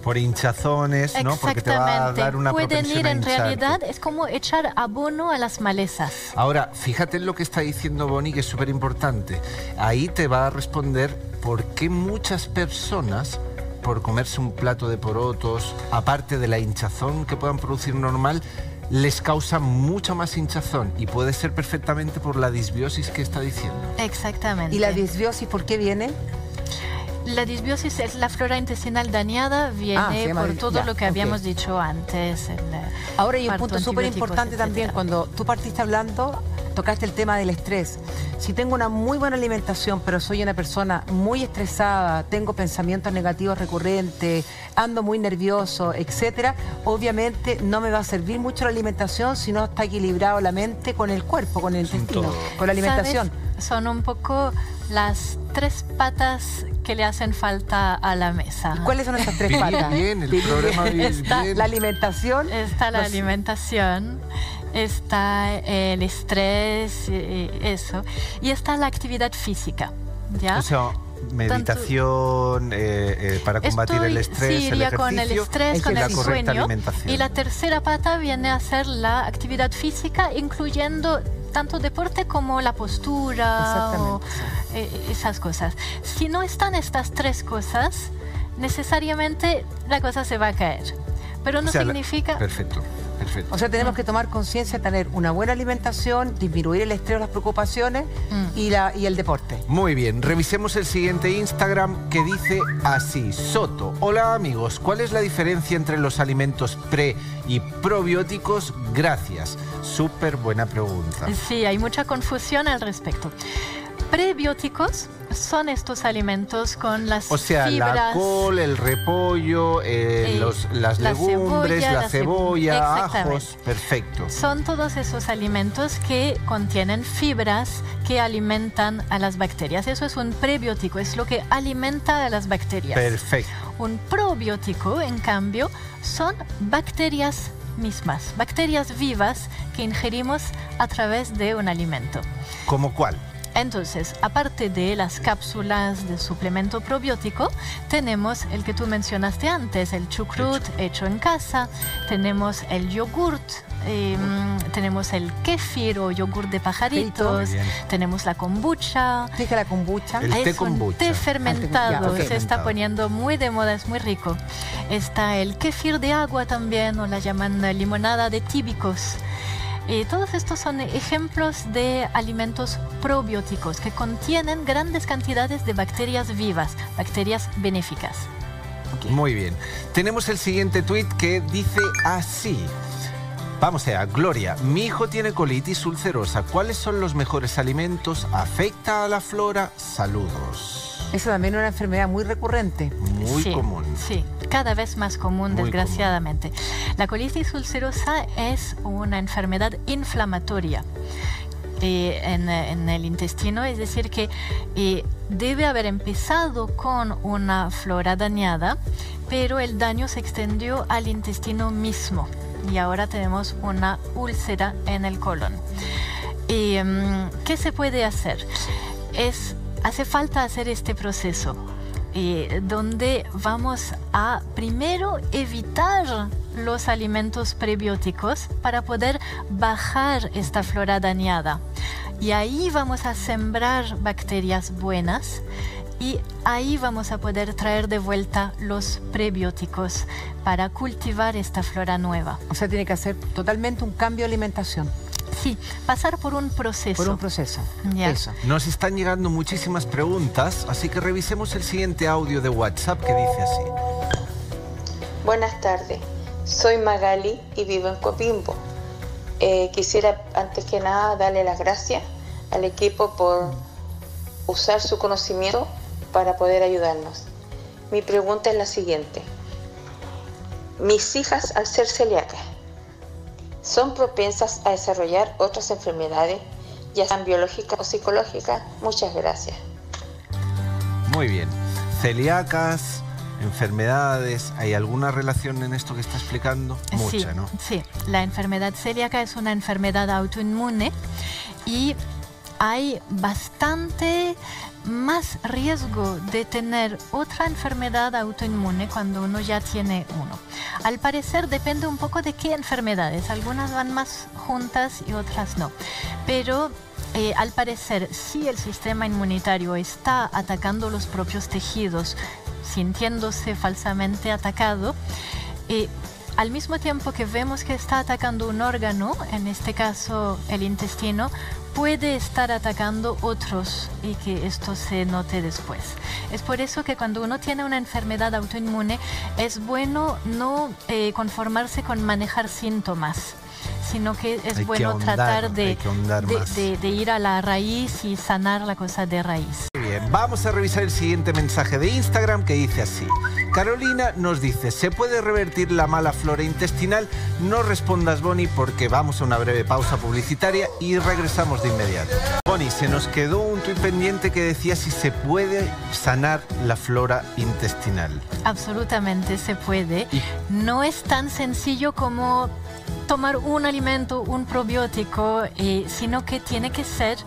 Por hinchazones, ¿no? Porque te va a dar una pueden propensión ir a en hincharte. realidad, es como echar abono a las malezas. Ahora, fíjate en lo que está diciendo Bonnie, que es súper importante. Ahí te va a responder por qué muchas personas, por comerse un plato de porotos, aparte de la hinchazón que puedan producir normal, les causa mucha más hinchazón, y puede ser perfectamente por la disbiosis que está diciendo. Exactamente. ¿Y la disbiosis por qué viene? La disbiosis es la flora intestinal dañada, viene por todo lo que habíamos dicho antes. Ahora hay un punto súper importante también, cuando tú partiste hablando, tocaste el tema del estrés. Si tengo una muy buena alimentación, pero soy una persona muy estresada, tengo pensamientos negativos recurrentes, ando muy nervioso, etcétera, obviamente no me va a servir mucho la alimentación si no está equilibrado la mente con el cuerpo, con el intestino, con la alimentación. ¿Sabes? Son un poco las 3 patas que le hacen falta a la mesa. ¿Y cuáles son esas 3 patas? Bien, el programa bien. La alimentación. Está la alimentación, está el estrés, eso, y está la actividad física, ¿ya? O sea, meditación para combatir el estrés, sí, el ejercicio, con el estrés, con la el correcta sueño. alimentación. Y la tercera pata viene a ser la actividad física, incluyendo tanto deporte como la postura o esas cosas. Si no están estas 3 cosas, necesariamente la cosa se va a caer. Pero no significa... Perfecto. Perfecto. O sea, tenemos que tomar conciencia de tener una buena alimentación, disminuir el estrés, las preocupaciones y el deporte. Muy bien, revisemos el siguiente Instagram que dice así: Soto. Hola amigos, ¿cuál es la diferencia entre los alimentos pre y probióticos? Gracias. Súper buena pregunta. Sí, hay mucha confusión al respecto. Prebióticos son estos alimentos con las fibras. La col, el repollo, las legumbres, la cebolla, ajos. Perfecto. Son todos esos alimentos que contienen fibras que alimentan a las bacterias. Eso es un prebiótico, es lo que alimenta a las bacterias. Perfecto. Un probiótico, en cambio, son bacterias mismas, bacterias vivas que ingerimos a través de un alimento. ¿Cómo cuál? Entonces, aparte de las cápsulas de suplemento probiótico, tenemos el que tú mencionaste antes, el chucrut hecho en casa, tenemos el yogurt, tenemos el kéfir o yogur de pajaritos, tenemos la kombucha. ¿Qué es la kombucha? El té es un kombucha. té fermentado, Ya, se está poniendo muy de moda, es muy rico. Está el kéfir de agua también, o la llaman limonada de tíbicos. Todos estos son ejemplos de alimentos probióticos que contienen grandes cantidades de bacterias vivas, bacterias benéficas. Muy bien. Tenemos el siguiente tuit que dice así. Vamos allá, Gloria. Mi hijo tiene colitis ulcerosa. ¿Cuáles son los mejores alimentos? ¿Afecta a la flora? Saludos. Esa también es una enfermedad muy recurrente. Muy común. Sí, cada vez más común, Muy desgraciadamente. La colitis ulcerosa es una enfermedad inflamatoria en el intestino, es decir, que debe haber empezado con una flora dañada, pero el daño se extendió al intestino mismo y ahora tenemos una úlcera en el colon. ¿Qué se puede hacer? Hace falta hacer este proceso donde vamos a primero evitar los alimentos prebióticos para poder bajar esta flora dañada. Y ahí vamos a sembrar bacterias buenas y ahí vamos a poder traer de vuelta los prebióticos para cultivar esta flora nueva. O sea, tiene que hacer totalmente un cambio de alimentación. Sí, pasar por un proceso. Por un proceso. Ya. Eso. Nos están llegando muchísimas preguntas, así que revisemos el siguiente audio de WhatsApp que dice así. Buenas tardes, soy Magali y vivo en Coquimbo. Quisiera antes que nada darle las gracias al equipo por usar su conocimiento para poder ayudarnos. Mi pregunta es la siguiente. Mis hijas, al ser celíacas, ¿son propensas a desarrollar otras enfermedades, ya sean biológicas o psicológicas? Muchas gracias. Muy bien. Celíacas, enfermedades, ¿hay alguna relación en esto que está explicando? Mucha, sí, ¿no? Sí, la enfermedad celíaca es una enfermedad autoinmune y hay bastante más riesgo de tener otra enfermedad autoinmune cuando uno ya tiene uno. Al parecer depende un poco de qué enfermedades, algunas van más juntas y otras no, pero al parecer si el sistema inmunitario está atacando los propios tejidos, sintiéndose falsamente atacado, al mismo tiempo que vemos que está atacando un órgano, en este caso el intestino, puede estar atacando otros y que esto se note después. Es por eso que cuando uno tiene una enfermedad autoinmune es bueno no conformarse con manejar síntomas, sino que es bueno tratar de ir a la raíz y sanar la cosa de raíz. Muy bien, vamos a revisar el siguiente mensaje de Instagram que dice así. Carolina nos dice, ¿se puede revertir la mala flora intestinal? No respondas, Bonnie, porque vamos a una breve pausa publicitaria y regresamos de inmediato. Bonnie, se nos quedó un tuit pendiente que decía si se puede sanar la flora intestinal. Absolutamente se puede. No es tan sencillo como tomar un alimento, un probiótico, sino que tiene que ser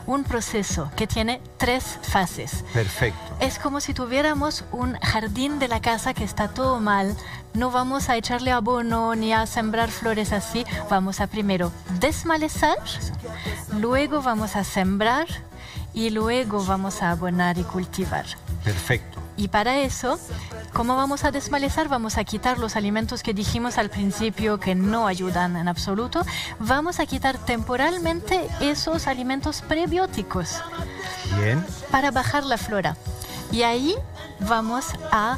un proceso que tiene 3 fases. Perfecto. Es como si tuviéramos un jardín de la casa que está todo mal. No vamos a echarle abono ni a sembrar flores así. Vamos a primero desmalezar, luego vamos a sembrar y luego vamos a abonar y cultivar. Perfecto. Y para eso, ¿cómo vamos a desmalezar? Vamos a quitar los alimentos que dijimos al principio que no ayudan en absoluto. Vamos a quitar temporalmente esos alimentos prebióticos. Bien. Para bajar la flora. Y ahí vamos a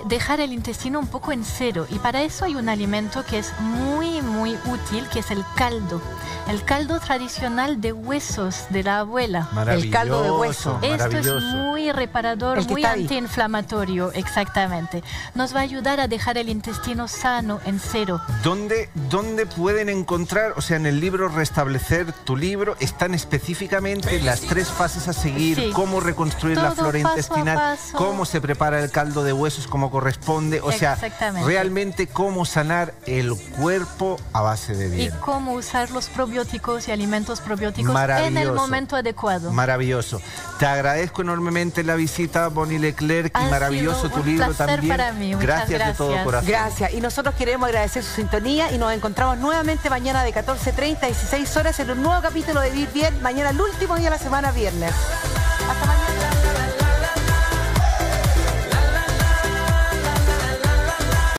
dejar el intestino un poco en cero. Y para eso hay un alimento que es muy, muy útil, que es el caldo. El caldo tradicional de huesos de la abuela. Maravilloso. El caldo de hueso. Esto es muy reparador, muy antiinflamatorio, exactamente. Nos va a ayudar a dejar el intestino sano, en cero. ¿Dónde pueden encontrar, o sea, en el libro Restablecer tu libro, están específicamente las 3 fases a seguir? Sí. Cómo reconstruir la flora intestinal, cómo se prepara el caldo de huesos como corresponde, o sea, realmente cómo sanar el cuerpo a base de bien. Y cómo usar los probióticos y alimentos probióticos en el momento adecuado. Maravilloso. Te agradezco enormemente la visita, Bonnie Leclerc, y maravilloso tu libro también. Para mí. Gracias de todo corazón. Gracias. Y nosotros queremos agradecer su sintonía y nos encontramos nuevamente mañana de 14:30 a 16 horas en un nuevo capítulo de Vivir Bien. Mañana el último día de la semana, viernes. Hasta mañana.